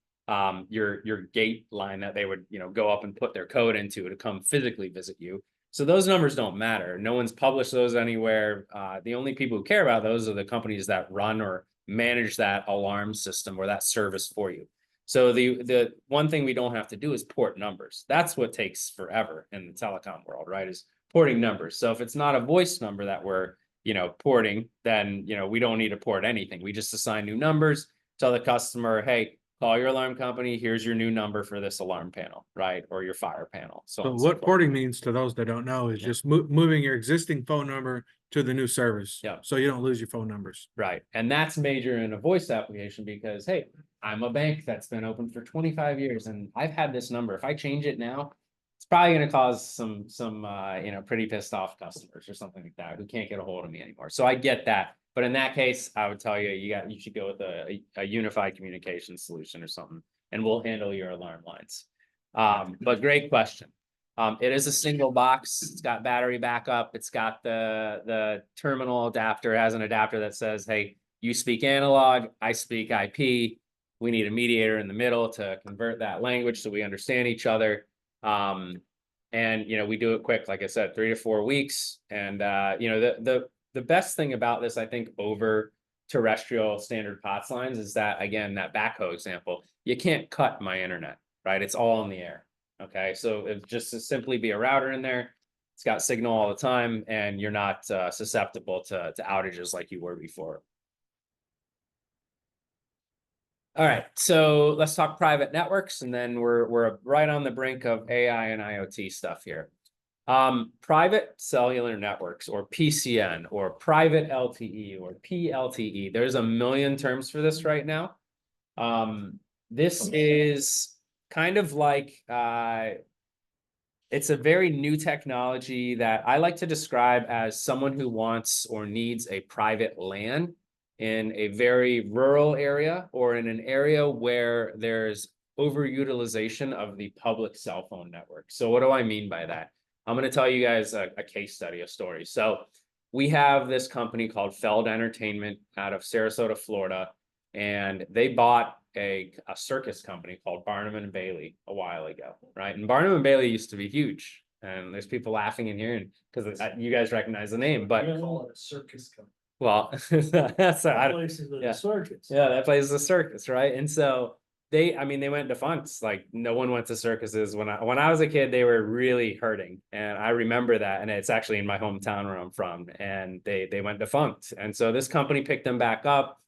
your gate line that they would, go up and put their code into to come physically visit you. So those numbers don't matter. No one's published those anywhere. The only people who care about those are the companies that run or manage that alarm system or that service for you. So the one thing we don't have to do is port numbers. That's what takes forever in the telecom world, right? Is porting numbers. So if it's not a voice number that we're, porting, then, we don't need to port anything. We just assign new numbers, tell the customer, hey, call your alarm company. Here's your new number for this alarm panel, right? Or your fire panel. So So on and so what forth. porting means to those that don't know is just moving your existing phone number to the new service. Yeah. So you don't lose your phone numbers. Right. And that's major in a voice application because, hey, I'm a bank that's been open for 25 years and I've had this number. If I change it now, it's probably going to cause some pretty pissed off customers or something like that who can't get a hold of me anymore. So I get that. But in that case, I would tell you, you should go with a unified communication solution or something, and we'll handle your alarm lines. But great question. It is a single box. It's got battery backup. It's got the terminal adapter. It has an adapter that says, hey, you speak analog, I speak IP. We need a mediator in the middle to convert that language so we understand each other. And we do it quick, like I said, 3 to 4 weeks. And the best thing about this, I think, over terrestrial standard POTS lines is that, again, that backhoe example, you can't cut my internet, right? It's all in the air. Okay, so it just to simply be a router in there. It's got signal all the time, and you're not susceptible to outages like you were before. All right, so let's talk private networks, and then we're right on the brink of AI and IoT stuff here. Private cellular networks, or PCN, or private LTE, or PLTE. There's a million terms for this right now. This is kind of like it's a very new technology that I like to describe as someone who wants or needs a private LAN in a very rural area or in an area where there's overutilization of the public cell phone network. So what do I mean by that? I'm going to tell you guys a case study, a story. So we have this company called Feld Entertainment out of Sarasota, Florida, and they bought a circus company called Barnum and Bailey a while ago, right? And Barnum and Bailey used to be huge, and there's people laughing in here, and because you guys recognize the name, but Call it a circus company. well, that's That place is yeah. a circus. Yeah, that place is a circus, right? And so they went defunct. Like no one went to circuses when I was a kid. They were really hurting, and I remember that. And it's actually in my hometown where I'm from, and they went defunct. And so this company picked them back up.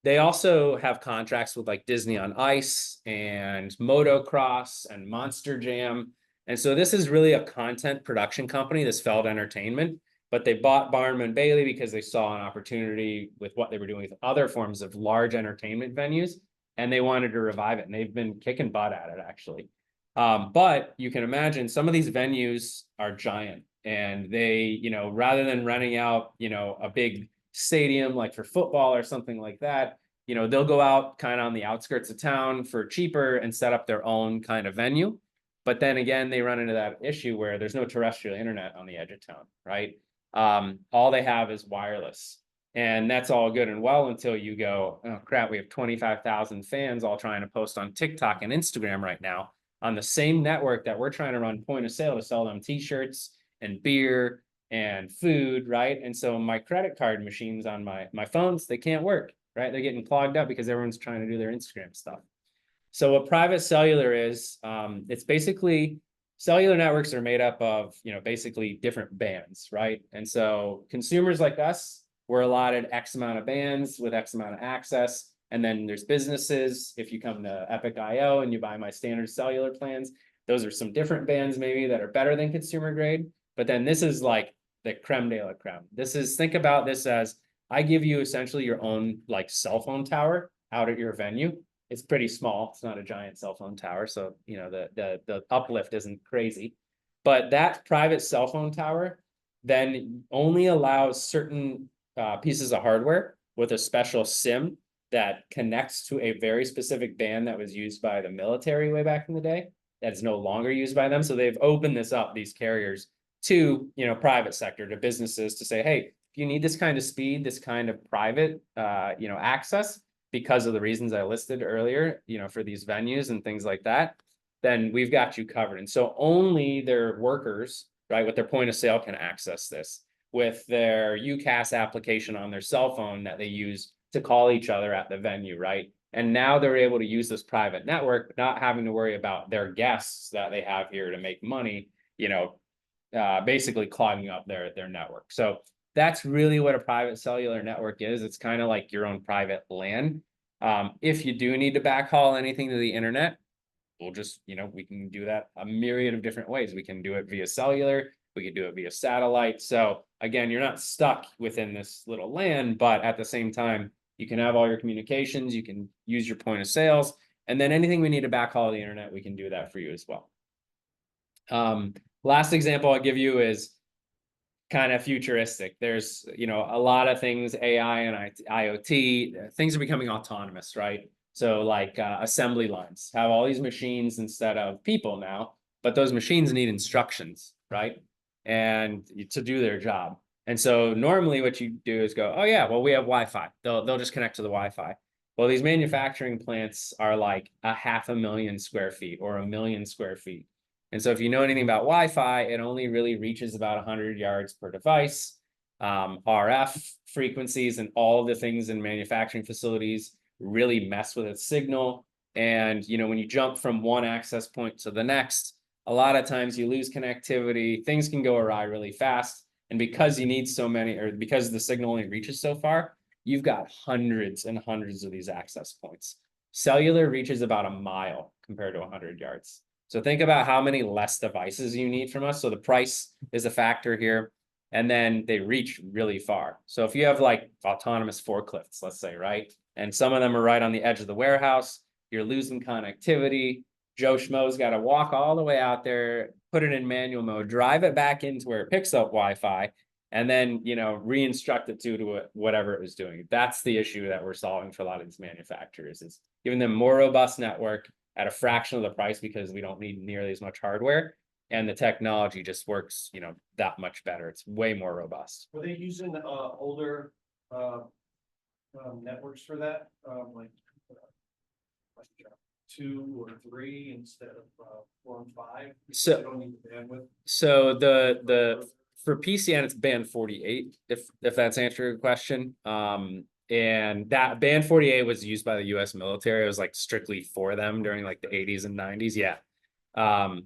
They also have contracts with like Disney on Ice and Motocross and Monster Jam. And so this is really a content production company, this Feld Entertainment, but they bought Barnum and Bailey because they saw an opportunity with what they were doing with other forms of large entertainment venues, and they wanted to revive it. And they've been kicking butt at it, actually. But you can imagine some of these venues are giant, and they, rather than renting out, a big stadium like for football or something like that, they'll go out kind of on the outskirts of town for cheaper and set up their own kind of venue. But then again, they run into that issue where there's no terrestrial internet on the edge of town, right? All they have is wireless, and that's all good and well until you go, oh crap, we have 25,000 fans all trying to post on TikTok and Instagram right now on the same network that we're trying to run point of sale to sell them t-shirts and beer and food, right? And so my credit card machines on my phones, they can't work, right? They're getting clogged up because everyone's trying to do their Instagram stuff. So what private cellular is, it's basically cellular networks are made up of, basically different bands, right? And so consumers like us, we're allotted X amount of bands with X amount of access. And then there's businesses. If you come to Epic.io and you buy my standard cellular plans, those are some different bands maybe that are better than consumer grade. But then this is like the creme de la creme. Think about this as, I give you essentially your own like cell phone tower out at your venue. It's pretty small. It's not a giant cell phone tower. So, you know, the uplift isn't crazy. But that private cell phone tower then only allows certain pieces of hardware with a special SIM that connects to a very specific band that was used by the military way back in the day. That is no longer used by them. So they've opened this up, these carriers, to, you know, private sector, to businesses, to say, hey, if you need this kind of speed, this kind of private, you know, access, because of the reasons I listed earlier, you know, for these venues and things like that, then we've got you covered. And so only their workers, right, with their point of sale can access this, with their UCaaS application on their cell phone that they use to call each other at the venue, right? And now they're able to use this private network, not having to worry about their guests that they have here to make money, you know, basically clogging up their network. So that's really what a private cellular network is. It's kind of like your own private LAN. If you do need to backhaul anything to the internet, we'll just, you know, we can do that a myriad of different ways. We can do it via cellular, we can do it via satellite. So again, you're not stuck within this little LAN, but at the same time, you can have all your communications, you can use your point of sales, and then anything we need to backhaul to the internet, we can do that for you as well. Last example I'll give you is kind of futuristic. There's, you know, a lot of things, AI and IoT, things are becoming autonomous, right? So like assembly lines have all these machines instead of people now, but those machines need instructions, right? And to do their job. And so normally what you do is go, oh yeah, well, we have Wi-Fi. They'll just connect to the Wi-Fi. Well, these manufacturing plants are like 500,000 square feet or 1,000,000 square feet. And so if you know anything about Wi-Fi, it only really reaches about 100 yards per device. RF frequencies and all the things in manufacturing facilities really mess with its signal. And, you know, when you jump from one access point to the next, a lot of times you lose connectivity, things can go awry really fast. And because you need so many, or because the signal only reaches so far, you've got hundreds and hundreds of these access points. Cellular reaches about a mile compared to 100 yards. So think about how many less devices you need from us. So the price is a factor here. And then they reach really far. So if you have like autonomous forklifts, let's say, right? And some of them are right on the edge of the warehouse, you're losing connectivity. Joe Schmo's got to walk all the way out there, put it in manual mode, drive it back into where it picks up Wi-Fi, and then, you know, re-instruct it to whatever it was doing. That's the issue that we're solving for a lot of these manufacturers, is giving them more robust network at a fraction of the price, because we don't need nearly as much hardware. And the technology just works, you know, that much better. It's way more robust. Were they using older networks for that? Like 2 or 3 instead of 4 and 5? So they don't need the bandwidth. So for PCN, it's band 48, if that's answering your question. And that band 48 was used by the US military. It was like strictly for them during like the 80s and 90s. Yeah.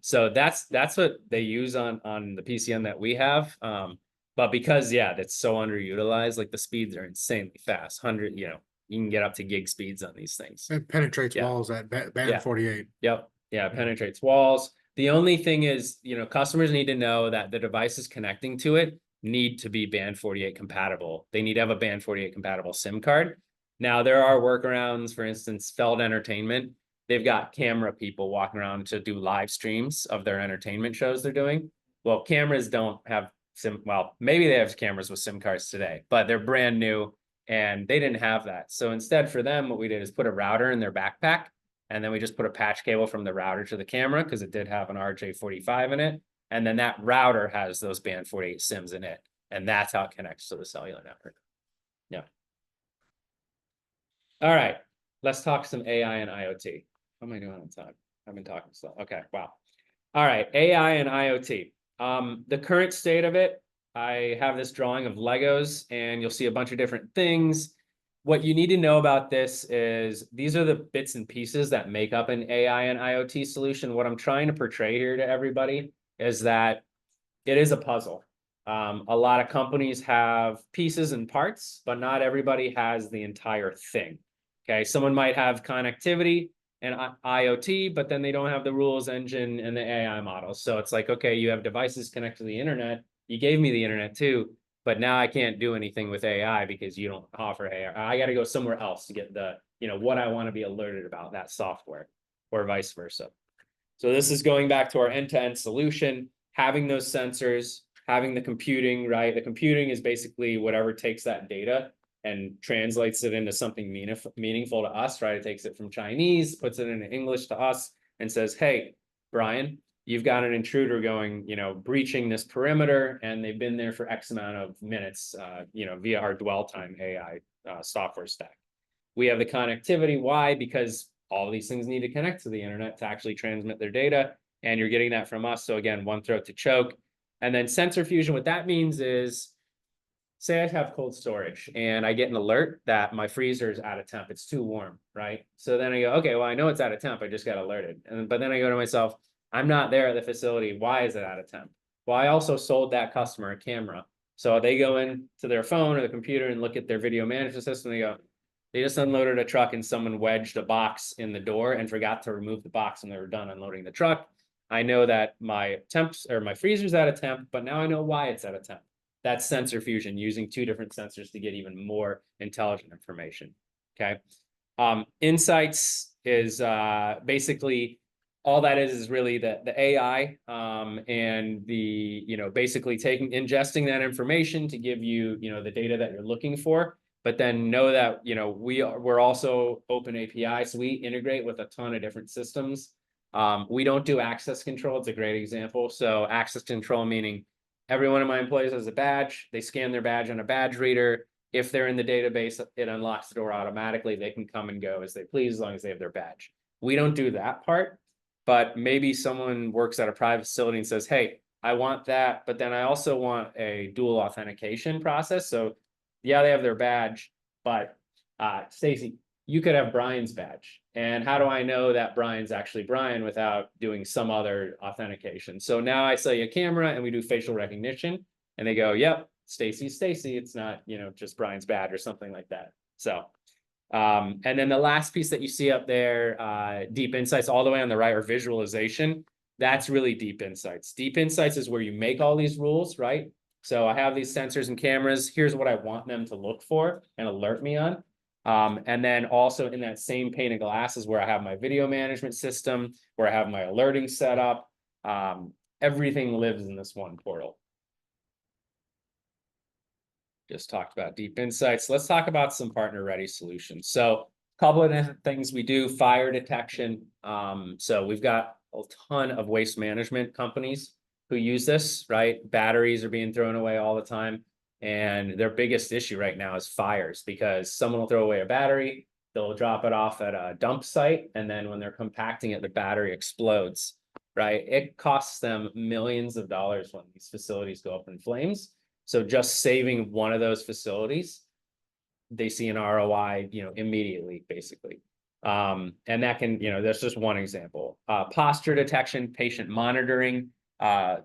So that's what they use on the PCN that we have. But because, yeah, that's so underutilized, like the speeds are insanely fast. 100, you know, you can get up to gig speeds on these things. It penetrates Yeah. walls at band Yeah. 48. Yep. Yeah, it penetrates walls. The only thing is, you know, customers need to know that the devices connecting to it need to be band 48 compatible. They need to have a band 48 compatible SIM card. Now, there are workarounds. For instance, Feld Entertainment, they've got camera people walking around to do live streams of their entertainment shows they're doing. Well, cameras don't have well, maybe they have cameras with SIM cards today, but they're brand new and they didn't have that. So instead for them, what we did is put a router in their backpack, and then we just put a patch cable from the router to the camera, because it did have an RJ45 in it. And then that router has those band 48 SIMs in it. And that's how it connects to the cellular network. Yeah. All right, let's talk some AI and IoT. How am I doing on time? I've been talking slow. Okay, wow. All right, AI and IoT. The current state of it, I have this drawing of Legos, and you'll see a bunch of different things. What you need to know about this is these are the bits and pieces that make up an AI and IoT solution. What I'm trying to portray here to everybody is that it is a puzzle. A lot of companies have pieces and parts, but not everybody has the entire thing. Okay, someone might have connectivity and IoT, but then they don't have the rules engine and the AI models. So it's like, okay, you have devices connected to the internet, you gave me the internet too, but now I can't do anything with AI because you don't offer AI. I got to go somewhere else to get the, what I want to be alerted about, that software, or vice versa. So this is going back to our end-to-end solution, having those sensors, having the computing, right? The computing is basically whatever takes that data and translates it into something meaningful to us, right? It takes it from Chinese, puts it into English to us, and says, hey, Brian, you've got an intruder going, breaching this perimeter, and they've been there for X amount of minutes, via our dwell time AI software stack. We have the connectivity. Why? Because all these things need to connect to the internet to actually transmit their data, and you're getting that from us. So again, one throat to choke. And then sensor fusion, what that means is, say I have cold storage and I get an alert that my freezer is out of temp, it's too warm, right? So then I go, okay, well, I know it's out of temp, I just got alerted. But then I go to myself, I'm not there at the facility, why is it out of temp? Well, I also sold that customer a camera. So they go into their phone or the computer and look at their video management system, and they go, they just unloaded a truck and someone wedged a box in the door and forgot to remove the box when they were done unloading the truck. I know that my temps or my freezer's out of temp, but now I know why it's out of temp. That's sensor fusion, using two different sensors to get even more intelligent information. Okay. Insights is basically all that is really the AI and the, basically ingesting that information to give you, the data that you're looking for. But then know that, we're also open API, so we integrate with a ton of different systems. We don't do access control. It's a great example. So access control meaning every one of my employees has a badge. They scan their badge on a badge reader. If they're in the database, it unlocks the door automatically. They can come and go as they please, as long as they have their badge. We don't do that part, but maybe someone works at a private facility and says, hey, I want that, but then I also want a dual authentication process. So yeah, they have their badge, but Stacy, you could have Brian's badge. And how do I know that Brian's actually Brian without doing some other authentication? So now I sell you a camera and we do facial recognition, and they go, yep, Stacy's Stacy. It's not, just Brian's badge or something like that. So, and then the last piece that you see up there, deep insights all the way on the right, or visualization. That's really deep insights. Deep insights is where you make all these rules, right? So I have these sensors and cameras. Here's what I want them to look for and alert me on. And then also in that same pane of glass is where I have my video management system, where I have my alerting set up. Everything lives in this one portal. Just talked about deep insights. Let's talk about some partner ready solutions. So a couple of different things we do: fire detection. So we've got a ton of waste management companies who use this, right? Batteries are being thrown away all the time. And their biggest issue right now is fires, because someone will throw away a battery, they'll drop it off at a dump site, and then when they're compacting it, the battery explodes, right? It costs them millions of dollars when these facilities go up in flames. So just saving one of those facilities, they see an ROI, immediately, basically. And that can, that's just one example. Posture detection, patient monitoring.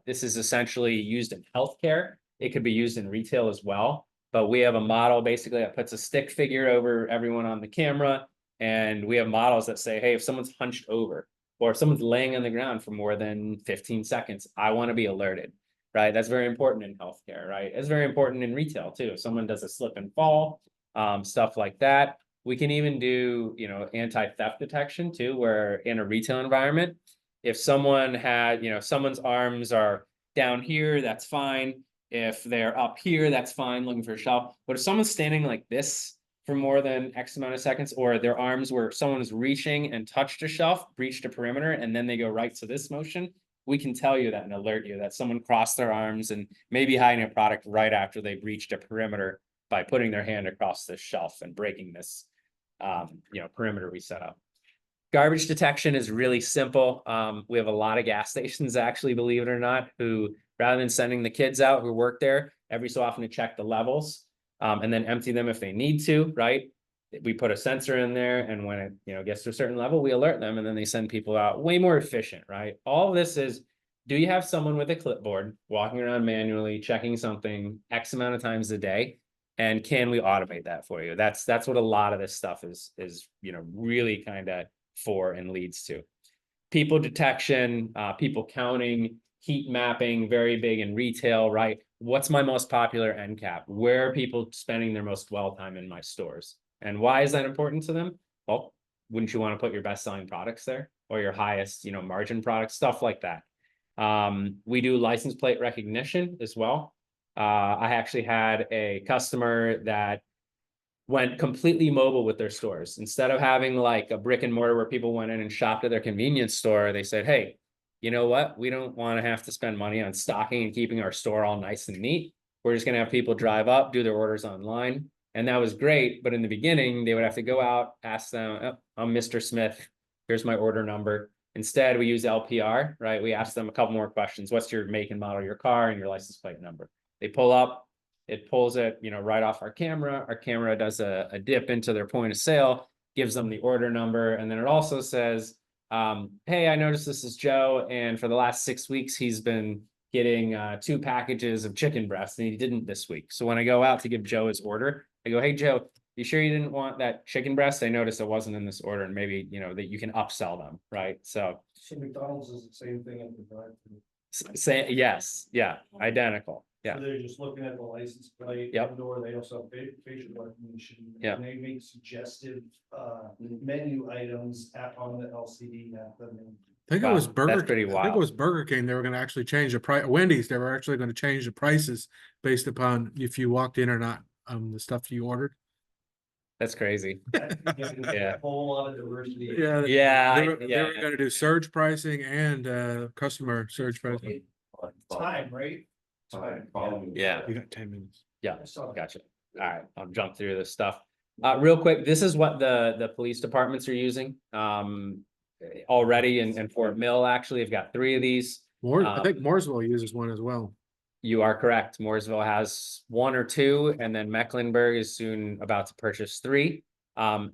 This is essentially used in healthcare. It could be used in retail as well, but we have a model basically that puts a stick figure over everyone on the camera. And we have models that say, hey, if someone's hunched over, or if someone's laying on the ground for more than 15 seconds, I want to be alerted, right? That's very important in healthcare, right? It's very important in retail too. If someone does a slip and fall, stuff like that. We can even do, anti-theft detection too, where in a retail environment, if someone had, someone's arms are down here, that's fine. If they're up here, that's fine, looking for a shelf. But if someone's standing like this for more than X amount of seconds, or their arms where someone is reaching and touched a shelf, breached a perimeter, and then they go right to this motion, we can tell you that and alert you that someone crossed their arms and maybe hiding a product right after they breached a perimeter by putting their hand across this shelf and breaking this, perimeter we set up. Garbage detection is really simple. We have a lot of gas stations, actually, believe it or not, who, rather than sending the kids out who work there every so often to check the levels, and then empty them if they need to, right? We put a sensor in there, and when it, gets to a certain level, we alert them, and then they send people out. Way more efficient, right? All of this is, do you have someone with a clipboard walking around manually checking something X amount of times a day? And can we automate that for you? That's what a lot of this stuff is really kind of for and leads to. People detection, people counting, heat mapping, very big in retail, right? what's my most popular end cap? Where are people spending their most dwell time in my stores? And why is that important to them? Well, wouldn't you want to put your best selling products there or your highest, margin products, stuff like that. We do license plate recognition as well. I actually had a customer that went completely mobile with their stores. Instead of having like a brick and mortar where people went in and shopped at their convenience store, they said, hey, you know what? We don't want to have to spend money on stocking and keeping our store all nice and neat. We're just going to have people drive up, do their orders online. And that was great. But in the beginning, they would have to go out, ask them, oh, I'm Mr. Smith. Here's my order number. Instead, we use LPR, right? We ask them a couple more questions. What's your make and model of your car and your license plate number? They pull up, it pulls it, right off our camera. Our camera does a dip into their point of sale, gives them the order number. And then it also says, hey, I noticed this is Joe. And for the last 6 weeks, he's been getting 2 packages of chicken breast and he didn't this week. So when I go out to give Joe his order, I go, hey, Joe, you sure you didn't want that chicken breast? I noticed it wasn't in this order and maybe, that you can upsell them, right? So McDonald's is the same thing at the drive-thru. say, yes, yeah, identical. Yeah. So they're just looking at the license plate. Yep. Or they also have facial recognition. Yep. And they make suggestive menu items on the LCD at them. I think it Wow, was that's Burger. pretty I think it wild. was Burger King. They were going to actually change the price. Wendy's. They were actually going to change the prices based upon if you walked in or not. The stuff you ordered. That's crazy. A whole lot of diversity. Yeah. Yeah. They were going to do surge pricing and customer surge pricing. Time, right? Time. Yeah. You got 10 minutes. Yeah. I saw that. Gotcha. All right, I'll jump through this stuff. Real quick, this is what the police departments are using already in Fort Mill. Actually, I've got 3 of these. I think Mooresville uses one as well. You are correct. Mooresville has 1 or 2, and then Mecklenburg is soon about to purchase 3.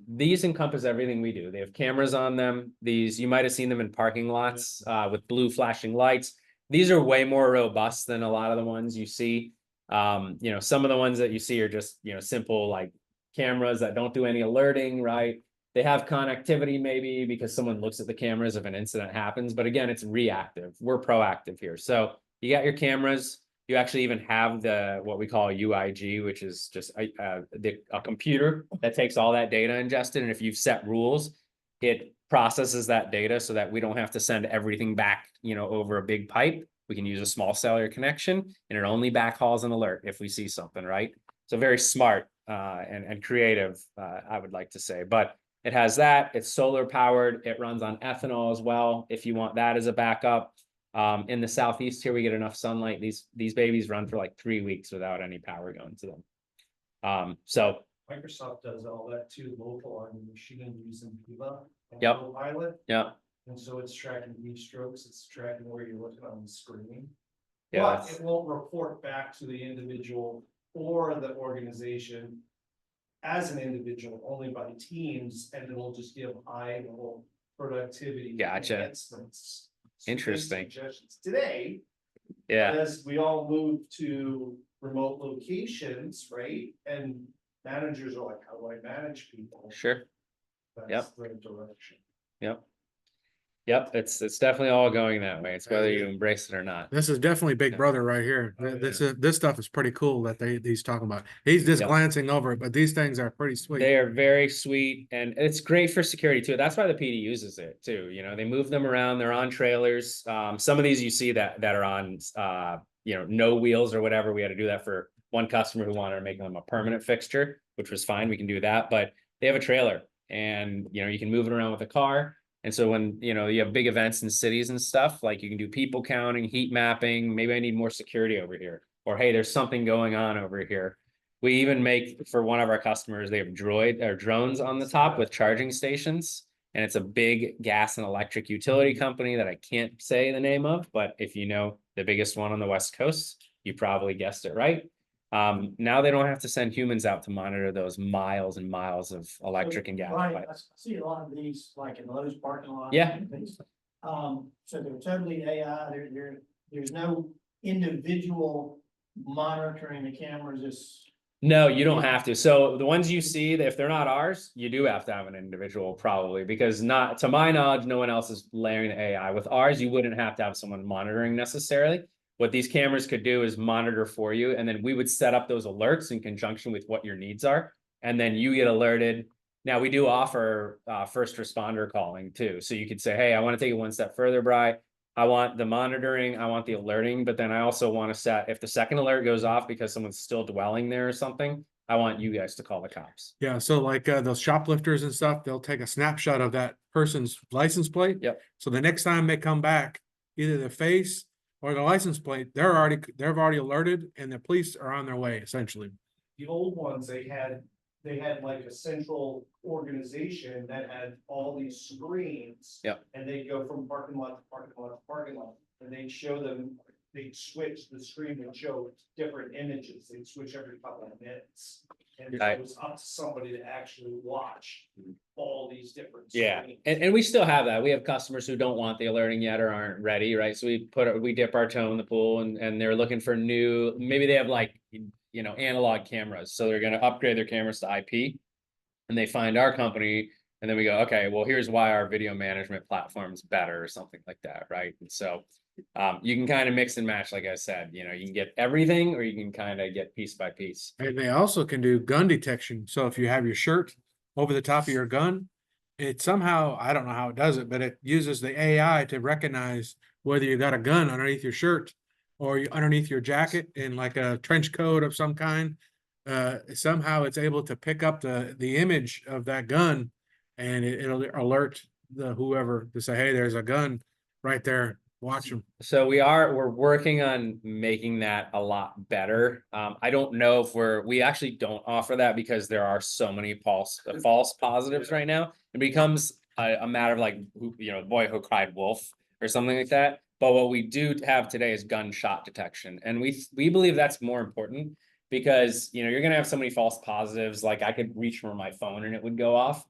These encompass everything we do. They have cameras on them. These, you might have seen them in parking lots with blue flashing lights. These are way more robust than a lot of the ones you see. Some of the ones that you see are just, simple like cameras that don't do any alerting, right? They have connectivity maybe because someone looks at the cameras if an incident happens. But again, it's reactive. We're proactive here. So you got your cameras. You actually even have what we call UIG, which is just a computer that takes all that data ingested. And if you've set rules, it processes that data so that we don't have to send everything back, over a big pipe. We can use a small cellular connection and it only backhauls an alert if we see something, right? So very smart and creative, I would like to say. But it has that. It's solar powered. It runs on ethanol as well, if you want that as a backup. In the Southeast here, we get enough sunlight. These babies run for like 3 weeks without any power going to them. So Microsoft does all that too, local on the machine using Viva. Yep. Pilot. yeah, And so it's tracking heat strokes, it's tracking where you're looking on the screen. yeah, But that's- it won't report back to the individual or the organization as an individual, only by teams, and it'll just give high level productivity. Gotcha. enhancements. So make Interesting. suggestions. Today, yeah, as we all move to remote locations, right? And managers are like, how do I manage people? sure. That's the direction. Yep, it's definitely all going that way. It's whether you embrace it or not. This is definitely Big Brother right here. Oh, This stuff is pretty cool that he's talking about. He's just Yep. glancing over it, but these things are pretty sweet. They are very sweet and it's great for security too. That's why the PD uses it too. They move them around, they're on trailers. Some of these you see that are on, no wheels or whatever. We had to do that for one customer who wanted to make them a permanent fixture, which was fine. We can do that, but they have a trailer and, you can move it around with a car. And so when, you have big events in cities and stuff, like you can do people counting, heat mapping, maybe I need more security over here, or, hey, there's something going on over here. We even make, for one of our customers, they have drones on the top with charging stations. And it's a big gas and electric utility company that I can't say the name of, but if you know the biggest one on the West Coast, you probably guessed it right. Now they don't have to send humans out to monitor those miles and miles of electric and gas Right, I pipes. see a lot of these, like in Lowe's parking lot. Yeah. and things. So they're totally AI, there's no individual monitoring the cameras, it's. No, you don't have to. So the ones you see, if they're not ours, you do have to have an individual probably, because not, to my knowledge, no one else is layering the AI. With ours, you wouldn't have to have someone monitoring necessarily. what these cameras could do is monitor for you, and then we would set up those alerts in conjunction with what your needs are, and then you get alerted. Now, we do offer first responder calling too. So you could say, hey, I want to take it one step further, Bri. I want the monitoring, I want the alerting, but then I also want to set, if the second alert goes off because someone's still dwelling there or something, I want you guys to call the cops. Yeah, so like those shoplifters and stuff, they'll take a snapshot of that person's license plate. Yep. So the next time they come back, either the face or the license plate, they're already alerted and the police are on their way, essentially. The old ones, they had like a central organization that had all these screens. Yep. And they'd go from parking lot to parking lot to parking lot, and they'd show them, they'd switch, the screen would show different images, they'd switch every couple of minutes. And Right. it was up to somebody to actually watch all these different. Yeah, screens. and we still have that. We have customers who don't want the alerting yet or aren't ready, right? So we dip our toe in the pool and they're looking for new, maybe they have like, analog cameras. So they're gonna upgrade their cameras to IP. And they find our company and then we go, okay, well, here's why our video management platform's better or something like that, right? And so you can kind of mix and match, like I said, you can get everything or you can kind of get piece by piece. And they also can do gun detection. So if you have your shirt over the top of your gun, it somehow, I don't know how it does it, but it uses the AI to recognize whether you got a gun underneath your shirt or underneath your jacket in like a trench coat of some kind. Somehow it's able to pick up the image of that gun and it'll alert the whoever to say, hey, there's a gun right there. Watch them. So we're working on making that a lot better. I don't know if we actually don't offer that because there are so many false positives right now. It becomes a matter of like, boy who cried wolf or something like that. But what we do have today is gunshot detection. And we believe that's more important because, you're going to have so many false positives. Like I could reach for my phone and it would go off.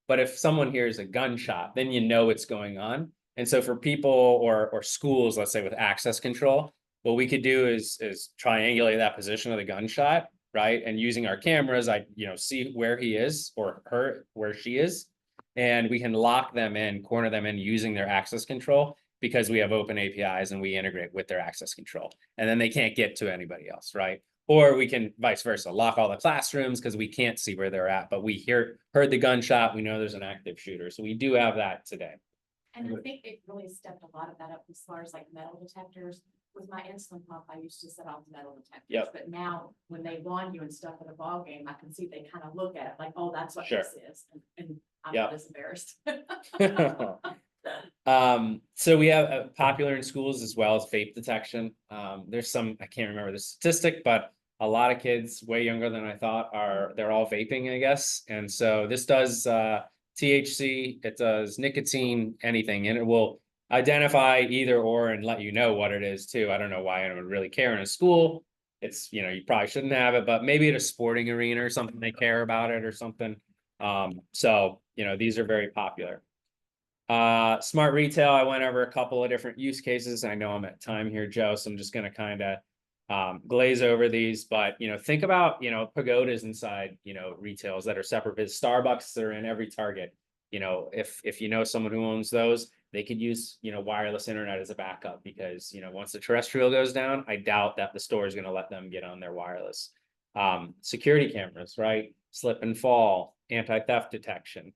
But if someone hears a gunshot, then what's going on. And so for people or schools, let's say with access control, what we could do is triangulate that position of the gunshot, right? And using our cameras, see where he is or her, where she is. And we can lock them in, corner them in using their access control because we have open APIs and we integrate with their access control. And then they can't get to anybody else, right? Or we can vice versa, lock all the classrooms because we can't see where they're at, but we heard the gunshot, we know there's an active shooter. So we do have that today. And I think it really stepped a lot of that up as far as like metal detectors. With my insulin pump, I used to set off metal detectors. Yep. But now when they want you and stuff at a ball game, I can see they kind of look at it like, oh, that's what Sure. this is. And I'm Yep. not as embarrassed. So we have popular in schools as well as vape detection. There's some, I can't remember the statistic, but a lot of kids way younger than I thought they're all vaping, I guess. And so this does THC, it does nicotine, anything, and it will identify either or and let you know what it is too. I don't know why anyone would really care in a school. It's, you probably shouldn't have it, but maybe at a sporting arena or something, they care about it or something. So, these are very popular. Smart retail, I went over a couple of different use cases. I know I'm at time here, Joe, so I'm just going to kind of glaze over these, but think about pagodas inside retails that are separate. Starbucks, they're in every Target. If someone who owns those, they could use wireless internet as a backup because once the terrestrial goes down, I doubt that the store is going to let them get on their wireless. Security cameras, right? Slip and fall, anti-theft detection,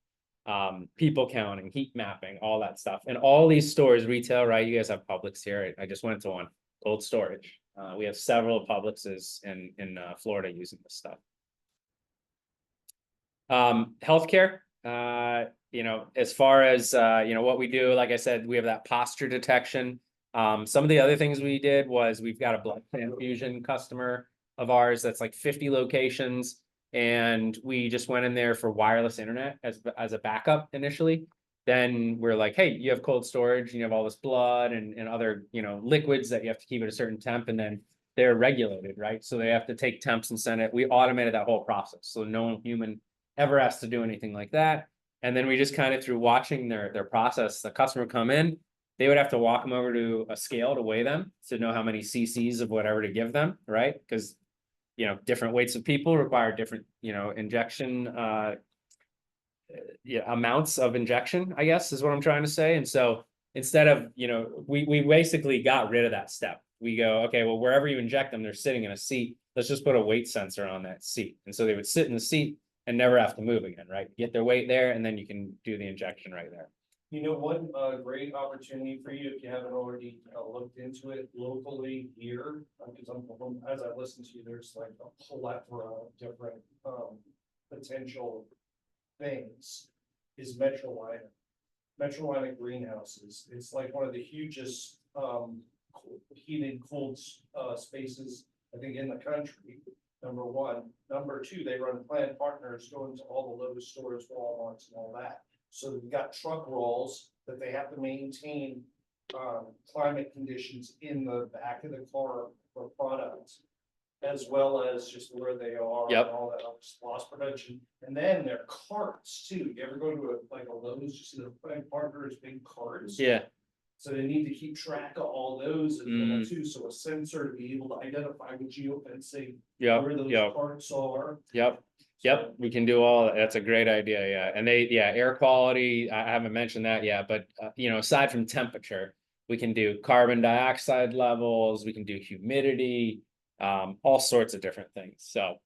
people counting, heat mapping, all that stuff. And all these stores, retail, right? You guys have Publix here. I just went to one, cold storage. We have several Publixes in Florida using this stuff. Healthcare, as far as, what we do, like I said, we have that posture detection. Some of the other things we did was we've got a blood transfusion customer of ours that's like 50 locations. And we just went in there for wireless internet as a backup initially. Then we're like, hey, you have cold storage, you have all this blood and other, liquids that you have to keep at a certain temp, and then they're regulated, right? So they have to take temps and send it. We automated that whole process. So no human ever has to do anything like that. And then we just kind of, through watching their process, the customer come in, they would have to walk them over to a scale to weigh them to know how many cc's of whatever to give them, right? Because different weights of people require different, injection, amounts of injection, I guess is what I'm trying to say. And so instead of, we basically got rid of that step we go, okay, well, wherever you inject them, they're sitting in a seat. Let's just put a weight sensor on that seat. And so they would sit in the seat and never have to move again, right? Get their weight there, and then you can do the injection right there. You know, one great opportunity for you, if you haven't already looked into it locally here, because as I listen to you, there's like a plethora of different potential things, is Metrolina greenhouses. It's like one of the hugest heated cold spaces, I think, in the country. Number one. Number two, they run plant partners going to all the Lowe's stores, Walmarts, and all that. So they've got truck rolls that they have to maintain climate conditions in the back of the car for products, as well as just where they are. Yep. And all that loss prevention. And then their carts too. You ever go to a Lowe's, you see the plant partners, big carts? Yeah. So they need to keep track of all those as well too, so a sensor to be able to identify with geofencing Yep. where those Yep. parts are. Yep. Yep, we can do all, that's a great idea, yeah, and air quality, I haven't mentioned that yet, but you know, aside from temperature, we can do carbon dioxide levels, we can do humidity, all sorts of different things, so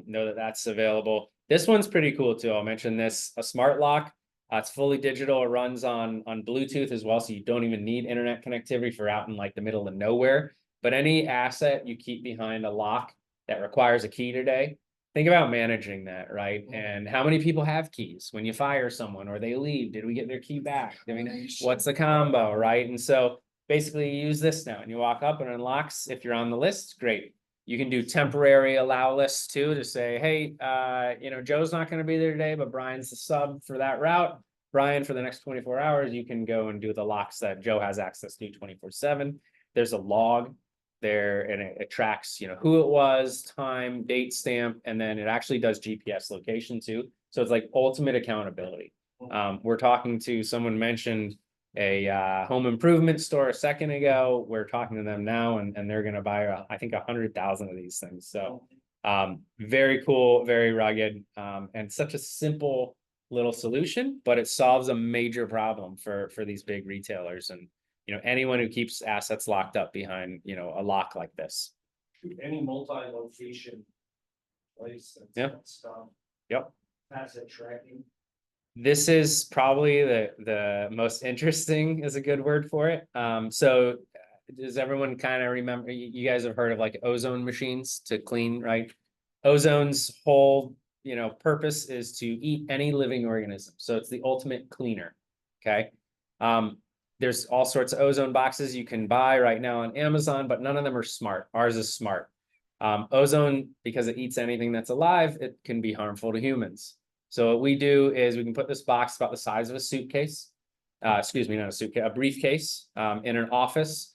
know that that's available. This one's pretty cool too, I'll mention this, a smart lock, it's fully digital, it runs on Bluetooth as well, so you don't even need internet connectivity for out in like the middle of nowhere, but any asset you keep behind a lock that requires a key today, think about managing that, right? And how many people have keys when you fire someone or they leave? Did we get their key back? I mean, what's the combo, right? And so basically you use this now and you walk up and it unlocks. If you're on the list, great. You can do temporary allow lists too to say, hey, you know, Joe's not going to be there today, but Brian's the sub for that route. Brian, for the next 24 hours, you can go and do the locks that Joe has access to 24/7. There's a log there and it tracks, you know, who it was, time, date stamp, and then it actually does GPS location too. So it's like ultimate accountability. We're talking to someone mentioned a home improvement store a second ago. We're talking to them now and they're going to buy, I think 100,000 of these things. So very cool, very rugged, and such a simple little solution, but it solves a major problem for these big retailers and, you know, anyone who keeps assets locked up behind, you know, a lock like this. Any multi-location place. Stuff. Yep. Asset tracking. This is probably the most interesting is a good word for it. So does everyone kind of remember, you guys have heard of like ozone machines to clean, right? Ozone's whole, you know, purpose is to eat any living organism. So it's the ultimate cleaner. Okay. There's all sorts of ozone boxes you can buy right now on Amazon, but none of them are smart. Ours is smart. Ozone, because it eats anything that's alive, it can be harmful to humans. So what we do is we can put this box about the size of a suitcase, excuse me, not a suitcase, a briefcase, in an office.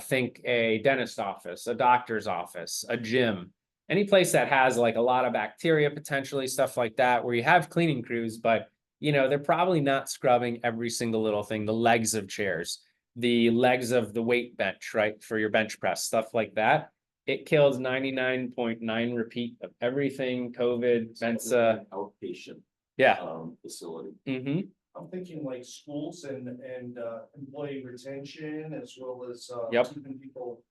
Think a dentist office, a doctor's office, a gym, any place that has like a lot of bacteria, potentially stuff like that, where you have cleaning crews, but you know, they're probably not scrubbing every single little thing, the legs of chairs, the legs of the weight bench, right? For your bench press, stuff like that. It kills 99.9 repeat of everything, COVID, Mensa. Outpatient. Yeah. Facility. Mm-hmm. I'm thinking like schools and employee retention as well as Yep. keeping people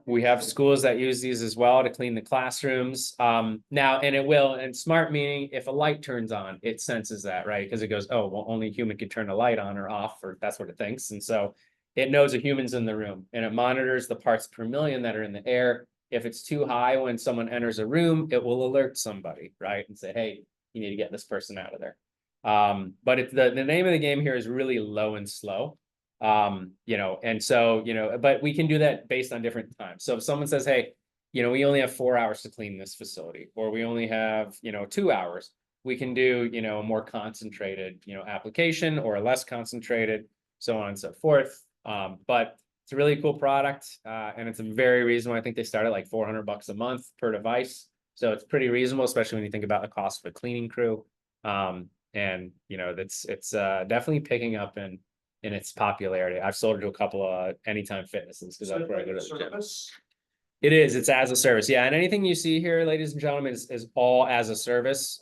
We have schools that use these as well to clean the classrooms. Now, and it will, and smart meaning if a light turns on, it senses that, right? Because it goes, oh, well, only a human can turn a light on or off, or that's what it thinks. And so it knows a human's in the room and it monitors the parts per million that are in the air. If it's too high when someone enters a room, it will alert somebody, right? And say, hey, you need to get this person out of there. But it's the name of the game here is really low and slow. You know, and so, you know, but we can do that based on different times. So if someone says, hey, you know, we only have 4 hours to clean this facility, or we only have, you know, 2 hours, we can do, you know, a more concentrated, you know, application or a less concentrated, so on and so forth. But it's a really cool product. And it's a very reasonable. I think they start at like $400 a month per device. So it's pretty reasonable, especially when you think about the cost of a cleaning crew. And you know, it's definitely picking up in its popularity. I've sold it to a couple of Anytime Fitnesses because that's where I go to the gym. It is, it's as a service. Yeah. And anything you see here, ladies and gentlemen, is all as a service.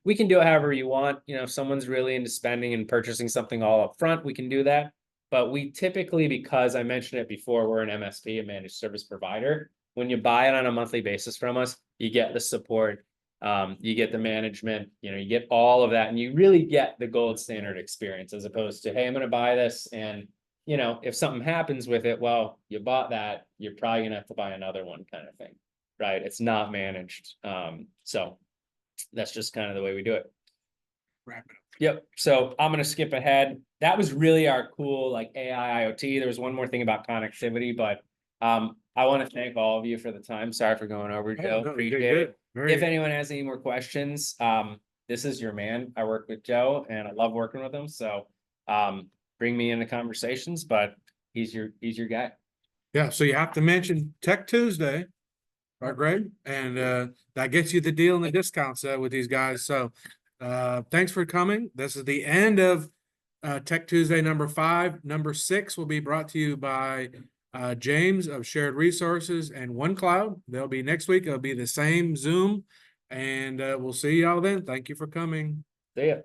We can do it however you want. You know, if someone's really into spending and purchasing something all up front, we can do that. But we typically, because I mentioned it before, we're an MSP, a managed service provider. When you buy it on a monthly basis from us, you get the support, you get the management, you get all of that, and you really get the gold standard experience as opposed to, hey, I'm gonna buy this, and if something happens with it, well, you bought that, you're probably gonna have to buy another one kind of thing, right? It's not managed. So that's just kind of the way we do it. Wrap it up. Yep, so I'm gonna skip ahead. That was really our cool like AI IoT. There was one more thing about connectivity, but I want to thank all of you for the time. Sorry for going over, Oh, Joe. no, you did Appreciate good. it. Very If good. anyone has any more questions, this is your man. I work with Joe and I love working with him. So bring me into conversations, but he's your guy. Yeah, so you have to mention Tech Tuesday, right, Greg? And that gets you the deal and the discounts with these guys. So thanks for coming. This is the end of Tech Tuesday number 5. Number 6 will be brought to you by James of Shared Resources and OneCloud. They'll be next week. It'll be the same Zoom, and we'll see y'all then. Thank you for coming. See ya.